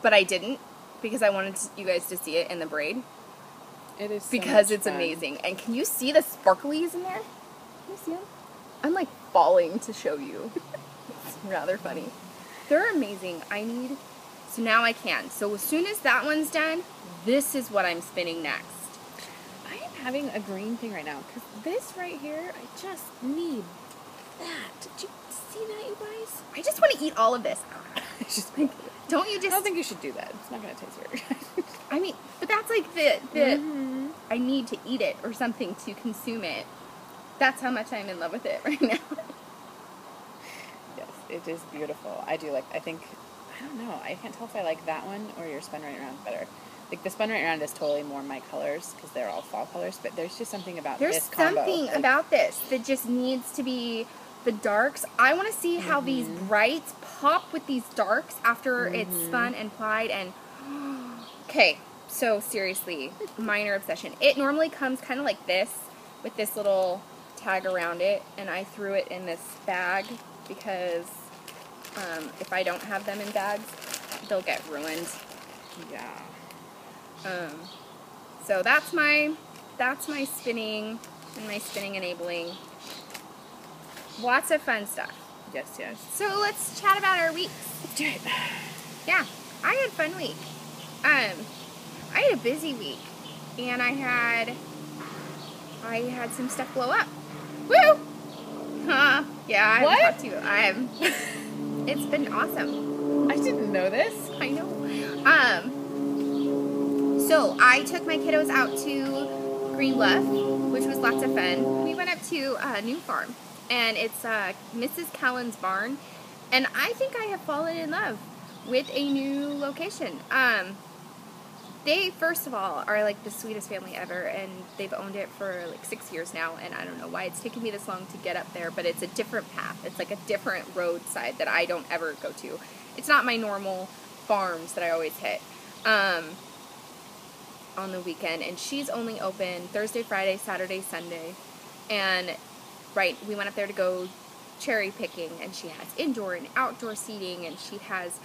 [SPEAKER 1] But I didn't because I wanted you guys to see it in the braid.
[SPEAKER 2] It is so
[SPEAKER 1] because
[SPEAKER 2] much
[SPEAKER 1] it's
[SPEAKER 2] fun.
[SPEAKER 1] amazing. And can you see the sparklies in there? Can you see them? I'm like falling to show you. It's rather funny. They're amazing. So now I can. So as soon as that one's done, this is what I'm spinning next.
[SPEAKER 2] I am having a green thing right now because this right here, I just need that. Did you see that, you guys?
[SPEAKER 1] I just want to eat all of this.
[SPEAKER 2] It's just like,
[SPEAKER 1] Don't you
[SPEAKER 2] I
[SPEAKER 1] just...
[SPEAKER 2] don't think you should do that. It's not going to taste very good.
[SPEAKER 1] I mean, but that's like I need to eat it or something to consume it. That's how much I'm in love with it right now.
[SPEAKER 2] Yes, it is beautiful. I do like, I don't know. I can't tell if I like that one or your Spun Right Round better. Like, the Spun Right Round is totally more my colors because they're all fall colors, but there's just something about this combo.
[SPEAKER 1] There's something about this that just needs to be the darks. I want to see how these brights pop with these darks after it's spun and plied and... Okay, so seriously, minor obsession. It normally comes kind of like this with this little tag around it, and I threw it in this bag because if I don't have them in bags, they'll get ruined.
[SPEAKER 2] Yeah.
[SPEAKER 1] So that's my spinning and my spinning enabling. Lots of fun stuff.
[SPEAKER 2] Yes, yes.
[SPEAKER 1] So let's chat about our weeks.
[SPEAKER 2] Let's do it.
[SPEAKER 1] Yeah, I had a fun week. I had a busy week, and I had some stuff blow up. Woo! Huh? Yeah, I haven't talked to you. It's been awesome.
[SPEAKER 2] I didn't know this.
[SPEAKER 1] I know. So I took my kiddos out to Green Bluff, which was lots of fun. We went up to a new farm, and it's Mrs. Callan's barn, and I think I have fallen in love with a new location. They, first of all, are like the sweetest family ever, and they've owned it for like 6 years now, and I don't know why it's taken me this long to get up there, but it's a different path. It's like a different roadside that I don't ever go to. It's not my normal farms that I always hit on the weekend, and she's only open Thursday, Friday, Saturday, Sunday, and we went up there to go cherry picking, and she has indoor and outdoor seating, and she has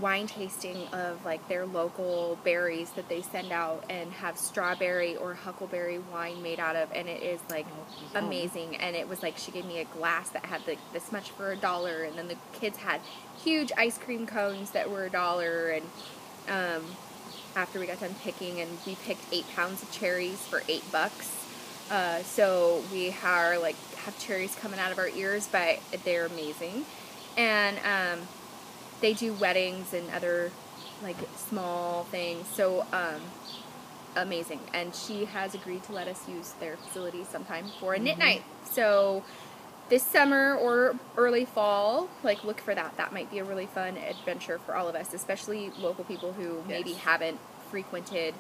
[SPEAKER 1] wine tasting of like their local berries that they send out and have strawberry or huckleberry wine made out of, and it is like amazing. And it was like she gave me a glass that had like this much for $1, and then the kids had huge ice cream cones that were $1. And after we got done picking, and we picked 8 pounds of cherries for $8. So we are like have cherries coming out of our ears, but they're amazing. And they do weddings and other like small things, so amazing. And she has agreed to let us use their facility sometime for a knit night. So this summer or early fall, like look for that. That might be a really fun adventure for all of us, especially local people who maybe haven't frequented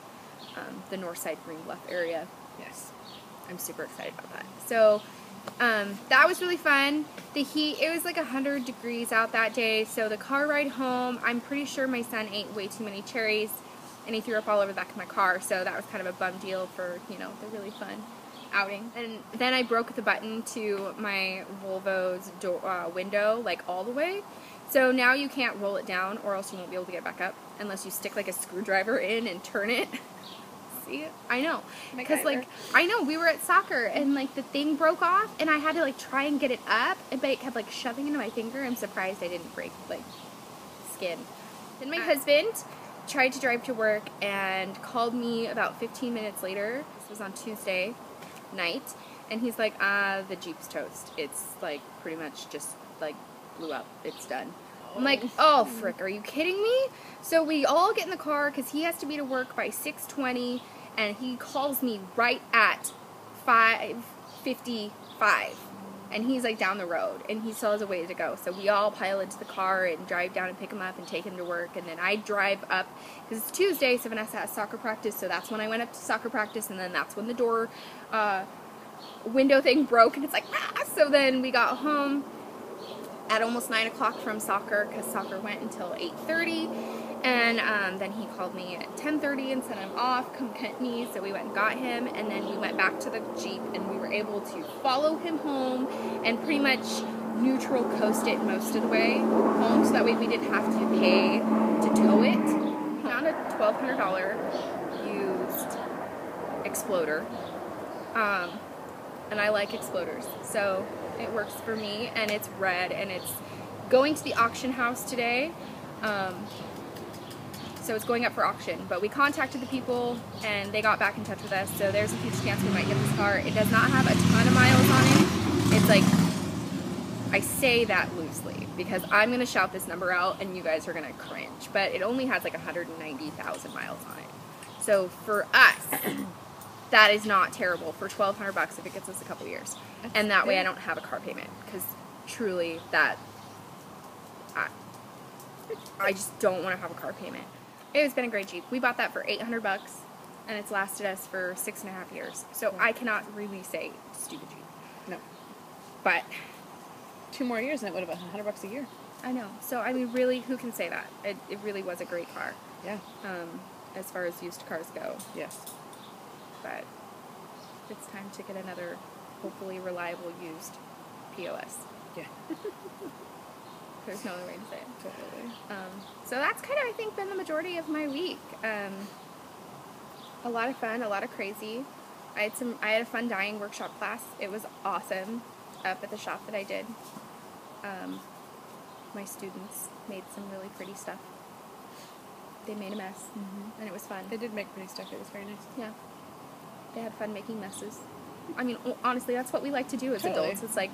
[SPEAKER 1] the Northside Green Bluff area.
[SPEAKER 2] Yes.
[SPEAKER 1] I'm super excited about that. So that was really fun. The heat, it was like 100 degrees out that day, so the car ride home, I'm pretty sure my son ate way too many cherries, and he threw up all over the back of my car, so that was kind of a bum deal for, you know, the really fun outing. And then I broke the button to my Volvo's window, like all the way, so now you can't roll it down, or else you won't be able to get back up, unless you stick like a screwdriver in and turn it. I know, because like I know we were at soccer and like the thing broke off and I had to like try and get it up, but it kept like shoving into my finger. I'm surprised I didn't break like skin. Then my husband tried to drive to work and called me about 15 minutes later. This was on Tuesday night, and he's like, the Jeep's toast. It's like pretty much just like blew up. It's done. I'm like, oh frick, are you kidding me? So we all get in the car because he has to be to work by 6:20, and he calls me right at 5:55, and he's like down the road, and he still has a ways to go. So we all pile into the car and drive down and pick him up and take him to work, and then I drive up because it's Tuesday, so Vanessa has soccer practice, so that's when I went up to soccer practice, and then that's when the door window thing broke, and it's like, ah! So then we got home at almost 9 o'clock from soccer, because soccer went until 8:30, and then he called me at 10:30 and said I'm off, come get me. So we went and got him, and then we went back to the Jeep, and we were able to follow him home and pretty much neutral coast it most of the way home, so that way we didn't have to pay to tow it. Found a $1,200 used exploder, and I like exploders, so it works for me, and it's red, and it's going to the auction house today, so it's going up for auction. But we contacted the people, and they got back in touch with us, so there's a huge chance we might get this car. It does not have a ton of miles on it. It's like, I say that loosely, because I'm going to shout this number out, and you guys are going to cringe, but it only has like 190,000 miles on it. So for us, that is not terrible for $1,200 if it gets us a couple years. And that way I don't have a car payment, because truly that, I just don't want to have a car payment. It has been a great Jeep. We bought that for $800, and it's lasted us for 6.5 years. So I cannot really say stupid Jeep.
[SPEAKER 2] No.
[SPEAKER 1] But
[SPEAKER 2] 2 more years and it would have been $100 a year.
[SPEAKER 1] I know. So I mean, really, who can say that? It really was a great car.
[SPEAKER 2] Yeah.
[SPEAKER 1] As far as used cars go.
[SPEAKER 2] Yes.
[SPEAKER 1] But it's time to get another, hopefully reliable used POS.
[SPEAKER 2] Yeah.
[SPEAKER 1] There's no other way to say it.
[SPEAKER 2] Totally.
[SPEAKER 1] So that's kind of, I think, been the majority of my week. A lot of fun, a lot of crazy. I had a fun dyeing workshop class. It was awesome up at the shop that I did. My students made some really pretty stuff. They made a mess, and it was fun.
[SPEAKER 2] They did make pretty stuff. It was very nice.
[SPEAKER 1] Yeah. They had fun making messes. I mean, honestly, that's what we like to do as
[SPEAKER 2] Totally.
[SPEAKER 1] adults. It's like,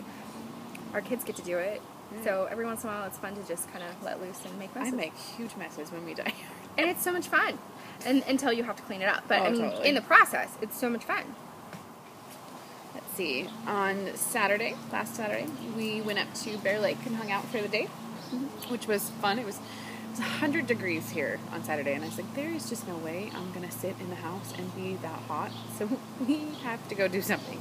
[SPEAKER 1] our kids get to do it. So every once in a while, it's fun to just kind of let loose and make messes.
[SPEAKER 2] I make huge messes when we dye.
[SPEAKER 1] And it's so much fun. And until you have to clean it up. But, I mean,
[SPEAKER 2] totally.
[SPEAKER 1] in the process, it's so much fun.
[SPEAKER 2] Let's see. On Saturday, last Saturday, we went up to Bear Lake and hung out for the day, which was fun. It was 100 degrees here on Saturday, and I was like, there is just no way I'm going to sit in the house and be that hot, so we have to go do something.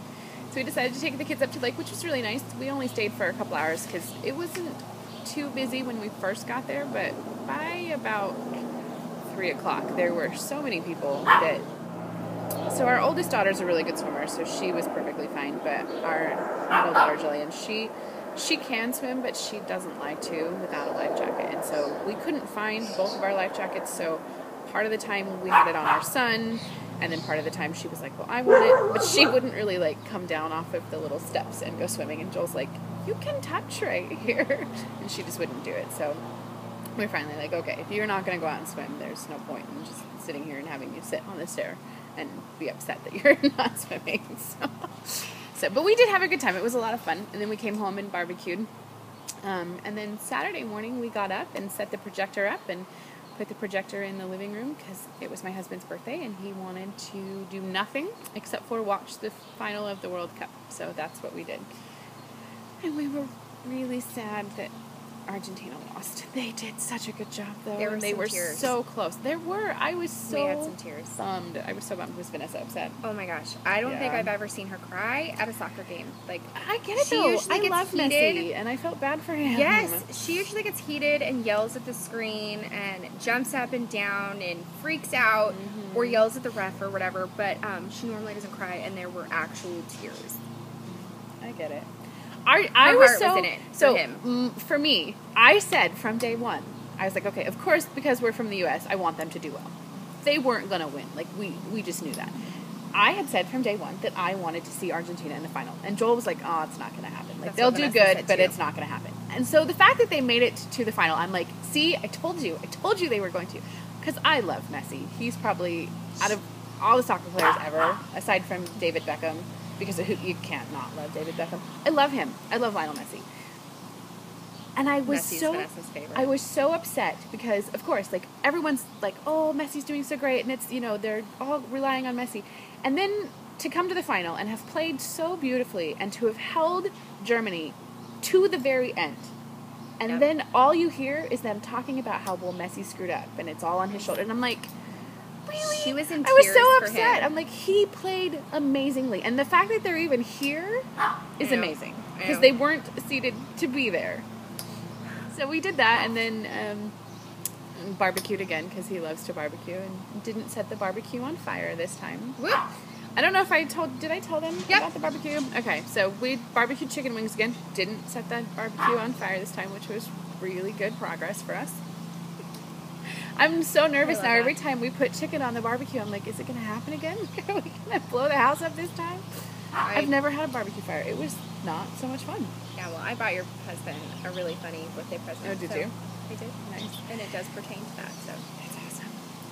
[SPEAKER 2] So we decided to take the kids up to the lake, which was really nice. We only stayed for a couple hours because it wasn't too busy when we first got there, but by about 3 o'clock, there were so many people that... So our oldest daughter's a really good swimmer, so she was perfectly fine, but our middle daughter, Jillian, she She can swim, but she doesn't like to without a life jacket. And so we couldn't find both of our life jackets. So part of the time we had it on our son, and then part of the time she was like, well, I want it. But she wouldn't really like come down off of the little steps and go swimming. And Joel's like, you can touch right here. And she just wouldn't do it. So we're finally like, okay, if you're not going to go out and swim, there's no point in just sitting here and having you sit on the stair and be upset that you're not swimming. But we did have a good time. It was a lot of fun. And then we came home and barbecued. And then Saturday morning we got up and set the projector up and put the projector in the living room because it was my husband's birthday and he wanted to do nothing except for watch the final of the World Cup. So that's what we did. And we were really sad that Argentina lost. They did such a good job, though. They were
[SPEAKER 1] tears.
[SPEAKER 2] So close. There were. I was so
[SPEAKER 1] we had some tears.
[SPEAKER 2] Bummed. I was so bummed. Was Vanessa upset?
[SPEAKER 1] Oh my gosh. I don't think I've ever seen her cry at a soccer game. Like,
[SPEAKER 2] I get it, though. I love Messi, and I felt bad for him.
[SPEAKER 1] Yes. She usually gets heated and yells at the screen and jumps up and down and freaks out or yells at the ref or whatever, but she normally doesn't cry, and there were actual tears.
[SPEAKER 2] I get it. I was so
[SPEAKER 1] in it for him.
[SPEAKER 2] For me, I said from day one, I was like, okay, of course, because we're from the U.S., I want them to do well. They weren't going to win. Like, we just knew that. I had said from day one that I wanted to see Argentina in the final. And Joel was like, oh, it's not going to happen. Like, they'll do good, but it's not going to happen. And so the fact that they made it to the final, I'm like, see, I told you they were going to. Because I love Messi. He's probably, out of all the soccer players ever, aside from David Beckham, because you can't not love David Beckham. I love him. I love Lionel Messi. And I was
[SPEAKER 1] Vanessa's favorite.
[SPEAKER 2] I was so upset because, of course, like, everyone's like, oh, Messi's doing so great, and it's, they're all relying on Messi. And then to come to the final and have played so beautifully and to have held Germany to the very end. And then all you hear is them talking about how, well, Messi screwed up and it's all on his shoulder. And I'm like, really?
[SPEAKER 1] She was in tears.
[SPEAKER 2] I was so upset.
[SPEAKER 1] Him.
[SPEAKER 2] I'm like, he played amazingly. And the fact that they're even here is amazing. Because they weren't seated to be there. So we did that and then barbecued again because he loves to barbecue and didn't set the barbecue on fire this time.
[SPEAKER 1] Whoop.
[SPEAKER 2] I don't know if did I tell them about the barbecue? Okay, so we barbecued chicken wings again. Didn't set the barbecue on fire this time, which was really good progress for us. I'm so nervous now. Every time we put chicken on the barbecue, I'm like, is it going to happen again? Are we going to blow the house up this time? I've never had a barbecue fire. It was not so much fun.
[SPEAKER 1] Yeah, well, I bought your husband a really funny birthday present.
[SPEAKER 2] Oh, did you?
[SPEAKER 1] I did. Nice. And it does pertain to that, so.
[SPEAKER 2] That's awesome.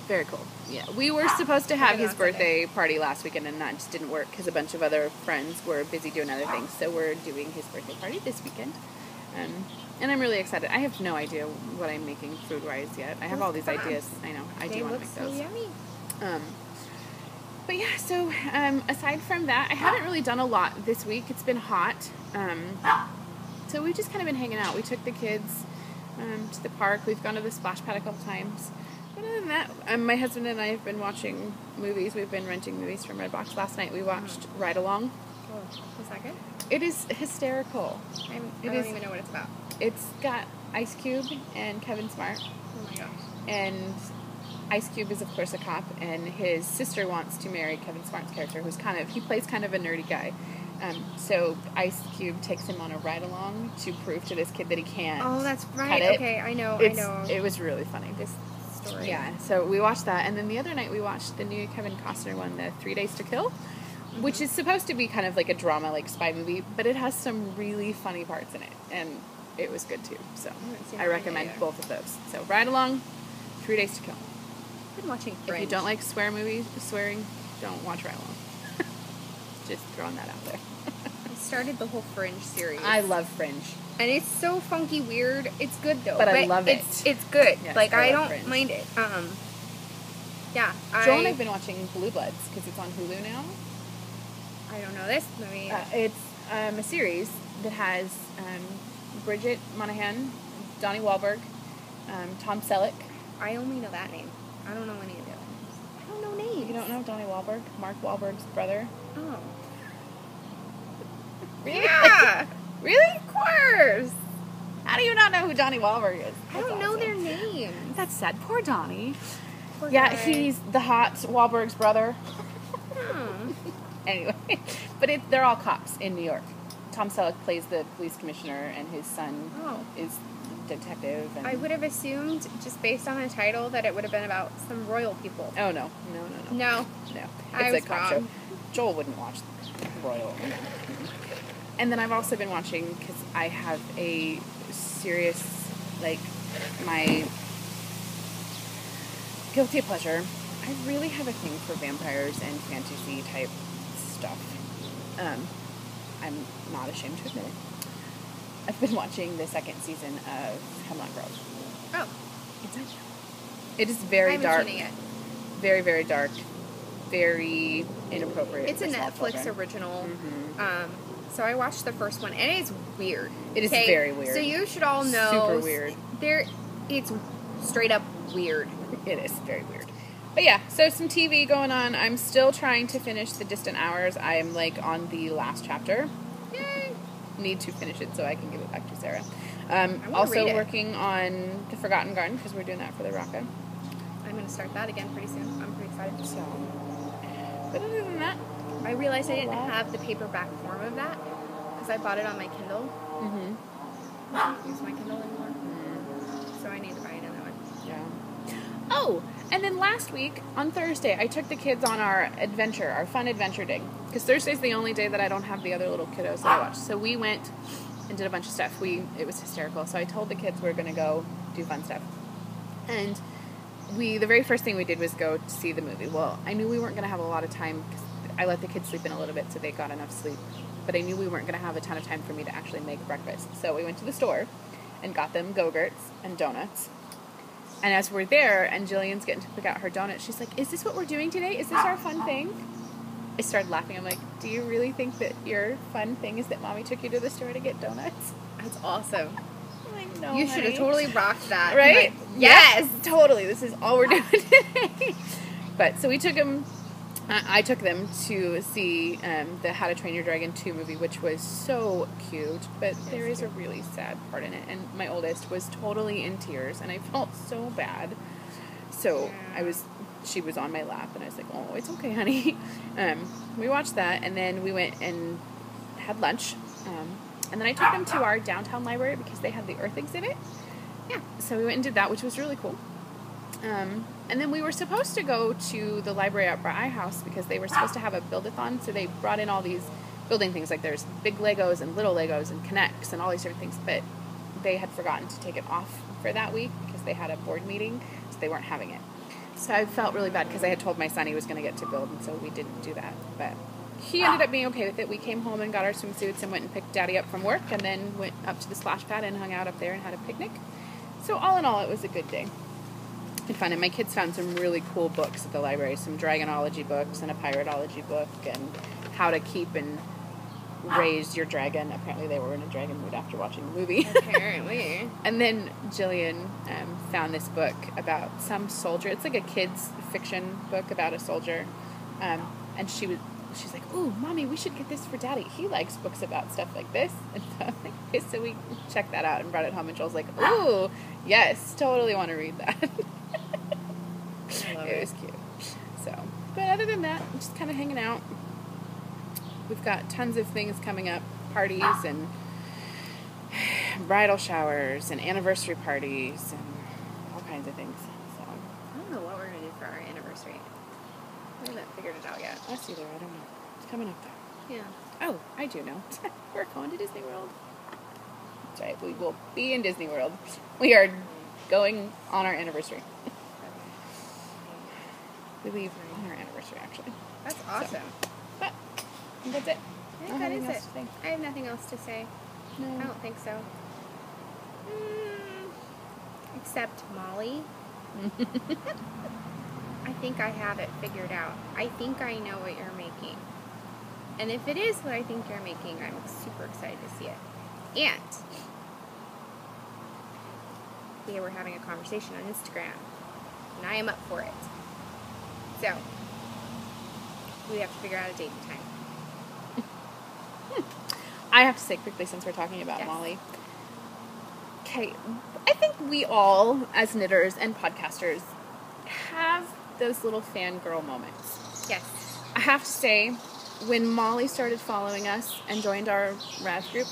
[SPEAKER 2] Very cool. Yeah, we were supposed to have his birthday party last weekend, and that just didn't work because a bunch of other friends were busy doing other things. So we're doing his birthday party this weekend. And I'm really excited. I have no idea what I'm making food-wise yet. I have all these ideas. I know. I do want to make those.
[SPEAKER 1] So yummy.
[SPEAKER 2] But yeah, so aside from that, I haven't really done a lot this week. It's been hot. So we've just kind of been hanging out. We took the kids to the park. We've gone to the splash pad a couple times. But other than that, my husband and I have been watching movies. We've been renting movies from Redbox. Last night we watched Ride Along.
[SPEAKER 1] Oh, is that good?
[SPEAKER 2] It is hysterical.
[SPEAKER 1] I don't even know what it's about.
[SPEAKER 2] It's got Ice Cube and Kevin Smart.
[SPEAKER 1] Oh my gosh.
[SPEAKER 2] And Ice Cube is, of course, a cop, and his sister wants to marry Kevin Smart's character, he plays kind of a nerdy guy. So Ice Cube takes him on a ride-along to prove to this kid that he can't.
[SPEAKER 1] Oh, that's right. Okay, I know.
[SPEAKER 2] It was really funny.
[SPEAKER 1] This story.
[SPEAKER 2] Yeah, so we watched that, and then the other night we watched the new Kevin Costner one, the 3 Days to Kill, which is supposed to be kind of like a drama, like spy movie, but it has some really funny parts in it, and it was good too. So I recommend both of those. So Ride Along, 3 Days to Kill.
[SPEAKER 1] I've been watching Fringe.
[SPEAKER 2] If you don't like swearing, don't watch Ride Along. Just throwing that out there.
[SPEAKER 1] I started the whole Fringe series.
[SPEAKER 2] I love Fringe.
[SPEAKER 1] And it's so funky weird. It's good though.
[SPEAKER 2] But I love it.
[SPEAKER 1] It's good.
[SPEAKER 2] Yes,
[SPEAKER 1] like I don't
[SPEAKER 2] Fringe.
[SPEAKER 1] mind it. Yeah.
[SPEAKER 2] Joel and I've been watching Blue Bloods because it's on Hulu now.
[SPEAKER 1] I don't know this movie.
[SPEAKER 2] It's a series that has Bridget Monahan, Donnie Wahlberg, Tom Selleck.
[SPEAKER 1] I only know that name. I don't know any of the other names. I don't know names.
[SPEAKER 2] You don't know Donnie Wahlberg? Mark Wahlberg's brother?
[SPEAKER 1] Oh.
[SPEAKER 2] Really?
[SPEAKER 1] Yeah!
[SPEAKER 2] Really?
[SPEAKER 1] Of course!
[SPEAKER 2] How do you not know who Donnie Wahlberg is?
[SPEAKER 1] I don't know their names.
[SPEAKER 2] That's sad. Poor Donnie.
[SPEAKER 1] Poor
[SPEAKER 2] yeah,
[SPEAKER 1] guy.
[SPEAKER 2] he's the hot Wahlberg's brother.
[SPEAKER 1] Hmm.
[SPEAKER 2] Anyway, but they're all cops in New York. Tom Selleck plays the police commissioner, and his son is detective. And
[SPEAKER 1] I would have assumed, just based on the title, that it would have been about some royal people.
[SPEAKER 2] Oh, no.
[SPEAKER 1] No.
[SPEAKER 2] It's a cop show. Joel wouldn't watch Royal. And then I've also been watching, because I have a serious, like, my guilty pleasure. I really have a thing for vampires and fantasy type stuff. I'm not ashamed to admit it. I've been watching the second season of Hemlock Grove.
[SPEAKER 1] Oh.
[SPEAKER 2] It is very dark.
[SPEAKER 1] Seen it yet.
[SPEAKER 2] Very, very dark. Very inappropriate.
[SPEAKER 1] It's a Netflix
[SPEAKER 2] children.
[SPEAKER 1] original. Mm-hmm. So I watched the first one, and it's weird.
[SPEAKER 2] It is very weird.
[SPEAKER 1] So you should all know.
[SPEAKER 2] Super weird.
[SPEAKER 1] It's straight up weird.
[SPEAKER 2] It is very weird. But yeah, so some TV going on. I'm still trying to finish The Distant Hours. I'm like on the last chapter.
[SPEAKER 1] Yay!
[SPEAKER 2] Need to finish it so I can give it back to Sarah.
[SPEAKER 1] Also
[SPEAKER 2] working on The Forgotten Garden, because we're doing that for the Rocka.
[SPEAKER 1] I'm going to start that again pretty soon. I'm pretty excited.
[SPEAKER 2] So, but other than that,
[SPEAKER 1] I realized I didn't have the paperback form of that because I bought it on my Kindle. Mm-hmm. I don't use my Kindle anymore. Mm-hmm. So I need to buy another one.
[SPEAKER 2] Yeah. Oh, and then last week, on Thursday, I took the kids on our fun adventure day. Because Thursday's the only day that I don't have the other little kiddos that I watch. So we went and did a bunch of stuff. It was hysterical. So I told the kids we were going to go do fun stuff. And the very first thing we did was go to see the movie. Well, I knew we weren't going to have a lot of time because I let the kids sleep in a little bit so they got enough sleep. But I knew we weren't going to have a ton of time for me to actually make breakfast. So we went to the store and got them Go-Gurts and donuts. And as we're there and Jillian's getting to pick out her donuts, she's like, is this what we're doing today? Is this our fun thing? I started laughing. I'm like, do you really think that your fun thing is that Mommy took you to the store to get donuts?
[SPEAKER 1] That's awesome.
[SPEAKER 2] No,
[SPEAKER 1] you should have totally rocked that.
[SPEAKER 2] Right?
[SPEAKER 1] Like, yes!
[SPEAKER 2] Totally. This is all we're doing today. But, so we took them, I took them to see the How to Train Your Dragon 2 movie, which was so cute, but there is a really sad part in it. And my oldest was totally in tears, and I felt so bad. So she was on my lap, and I was like, oh, it's okay, honey. We watched that, and then we went and had lunch. And then I took them to our downtown library because they had the Earth exhibit. Yeah. So we went and did that, which was really cool. And then we were supposed to go to the library at our house because they were supposed to have a build-a-thon. So they brought in all these building things. Like there's big Legos and little Legos and Connects and all these different things. But they had forgotten to take it off for that week because they had a board meeting. So they weren't having it. So I felt really bad because I had told my son he was going to get to build. And so we didn't do that. But he ended up being okay with it. We came home and got our swimsuits and went and picked Daddy up from work. And then went up to the splash pad and hung out up there and had a picnic. So all in all, it was a good day. And fun. And my kids found some really cool books at the library. Some dragonology books and a piratology book and how to keep and raise your dragon. Apparently they were in a dragon mood after watching the movie.
[SPEAKER 1] Apparently.
[SPEAKER 2] And then Jillian found this book about some soldier. It's like a kid's fiction book about a soldier. And she's like, ooh, Mommy, we should get this for Daddy. He likes books about stuff like this. And so I'm like, okay, so we checked that out and brought it home. And Joel's like, ooh, yes, totally want to read that. It was cute. So, but other than that, I'm just kind of hanging out. We've got tons of things coming up, parties and bridal showers and anniversary parties and all kinds of things. So
[SPEAKER 1] I don't know what we're going to do for our anniversary. We haven't figured it out yet.
[SPEAKER 2] Us either, I don't know. It's coming up though.
[SPEAKER 1] Yeah.
[SPEAKER 2] Oh, I do know. We're going to Disney World. That's right, we will be in Disney World. We are going on our anniversary. We leave on our anniversary, actually.
[SPEAKER 1] That's awesome.
[SPEAKER 2] So, but that's it.
[SPEAKER 1] I think that is it. I have nothing else to say.
[SPEAKER 2] No.
[SPEAKER 1] I don't think so. Except Molly. I think I have it figured out. I think I know what you're making. And if it is what I think you're making, I'm super excited to see it. And we were having a conversation on Instagram, and I am up for it. So, we have to figure out a date and time.
[SPEAKER 2] I have to say quickly, since we're talking about
[SPEAKER 1] Yes.
[SPEAKER 2] Molly. Okay, I think we all, as knitters and podcasters, have those little fangirl moments.
[SPEAKER 1] Yes.
[SPEAKER 2] I have to say, when Molly started following us and joined our Raz group,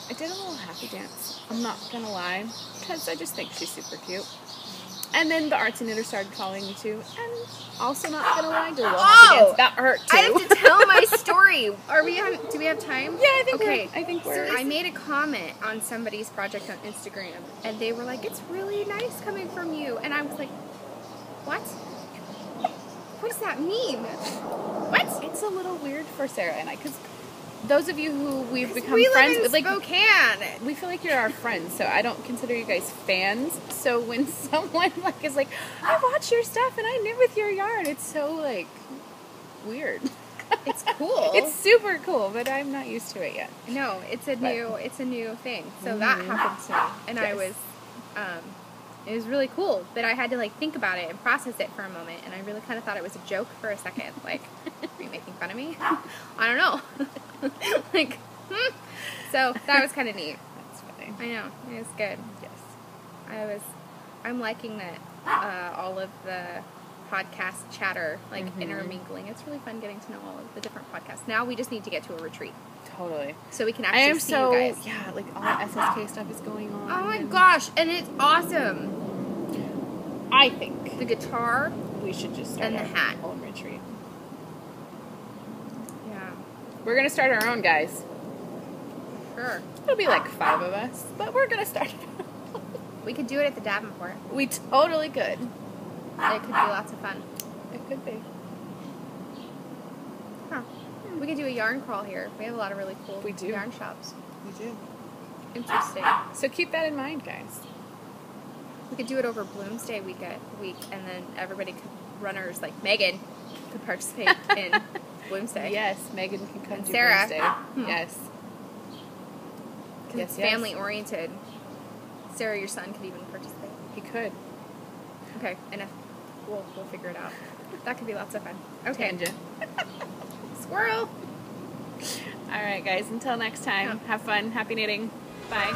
[SPEAKER 2] I did a little happy dance. I'm not gonna lie, because I just think she's super cute. And then the Artsy Knitter started following me too, and also not gonna lie, did a little happy dance. That hurt too.
[SPEAKER 1] I have to tell my story. Do we have time?
[SPEAKER 2] Yeah, I think we're.
[SPEAKER 1] So I made a comment on somebody's project on Instagram, and they were like, "It's really nice coming from you," and I was like, "What? What does that mean? What?"
[SPEAKER 2] It's a little weird for Sarah and I, because those of you who we've become
[SPEAKER 1] we
[SPEAKER 2] friends
[SPEAKER 1] live in
[SPEAKER 2] with, like,
[SPEAKER 1] Spokane.
[SPEAKER 2] we feel like you're our friends, so I don't consider you guys fans. So when someone like is like, I watch your stuff and I knit with your yarn, it's so like weird.
[SPEAKER 1] It's cool.
[SPEAKER 2] It's super cool, but I'm not used to it yet.
[SPEAKER 1] No, it's a new thing. So that happened to me, and
[SPEAKER 2] Yes.
[SPEAKER 1] I was, it was really cool. But I had to like think about it and process it for a moment, and I really kind of thought it was a joke for a second. Like, are you making fun of me? I don't know. Like, so that was kind of neat.
[SPEAKER 2] That's funny.
[SPEAKER 1] I know, it was good.
[SPEAKER 2] Yes.
[SPEAKER 1] I'm liking that all of the podcast chatter, like intermingling. It's really fun getting to know all of the different podcasts. Now we just need to get to a retreat
[SPEAKER 2] Totally.
[SPEAKER 1] so we can
[SPEAKER 2] I
[SPEAKER 1] actually
[SPEAKER 2] am
[SPEAKER 1] see
[SPEAKER 2] so
[SPEAKER 1] you guys.
[SPEAKER 2] yeah, like all the SSK stuff is going on.
[SPEAKER 1] Oh my
[SPEAKER 2] and
[SPEAKER 1] gosh, and it's awesome.
[SPEAKER 2] I think
[SPEAKER 1] The guitar,
[SPEAKER 2] we should just start
[SPEAKER 1] and the
[SPEAKER 2] our
[SPEAKER 1] hat.
[SPEAKER 2] own retreat.
[SPEAKER 1] yeah,
[SPEAKER 2] We're gonna start our own, guys.
[SPEAKER 1] sure.
[SPEAKER 2] It'll be like 5 of us, but we're gonna start.
[SPEAKER 1] We could do it at the Davenport.
[SPEAKER 2] We totally could.
[SPEAKER 1] It could be lots of fun.
[SPEAKER 2] It could be.
[SPEAKER 1] Huh. We could do a yarn crawl here. We have a lot of really cool
[SPEAKER 2] We do.
[SPEAKER 1] yarn shops.
[SPEAKER 2] We do.
[SPEAKER 1] Interesting.
[SPEAKER 2] So keep that in mind, guys.
[SPEAKER 1] We could do it over Bloomsday week, and then everybody could, runners like Megan, could participate in Bloomsday.
[SPEAKER 2] Yes, Megan can come
[SPEAKER 1] And
[SPEAKER 2] do
[SPEAKER 1] Sarah.
[SPEAKER 2] Wednesday. Yes.
[SPEAKER 1] Because it's
[SPEAKER 2] Yes.
[SPEAKER 1] family oriented. Sarah, your son, could even participate.
[SPEAKER 2] He could.
[SPEAKER 1] Okay, and if we'll figure it out. That could be lots of fun. Okay.
[SPEAKER 2] Tangent.
[SPEAKER 1] Squirrel.
[SPEAKER 2] All right, guys. Until next time, have fun. Happy knitting. Bye.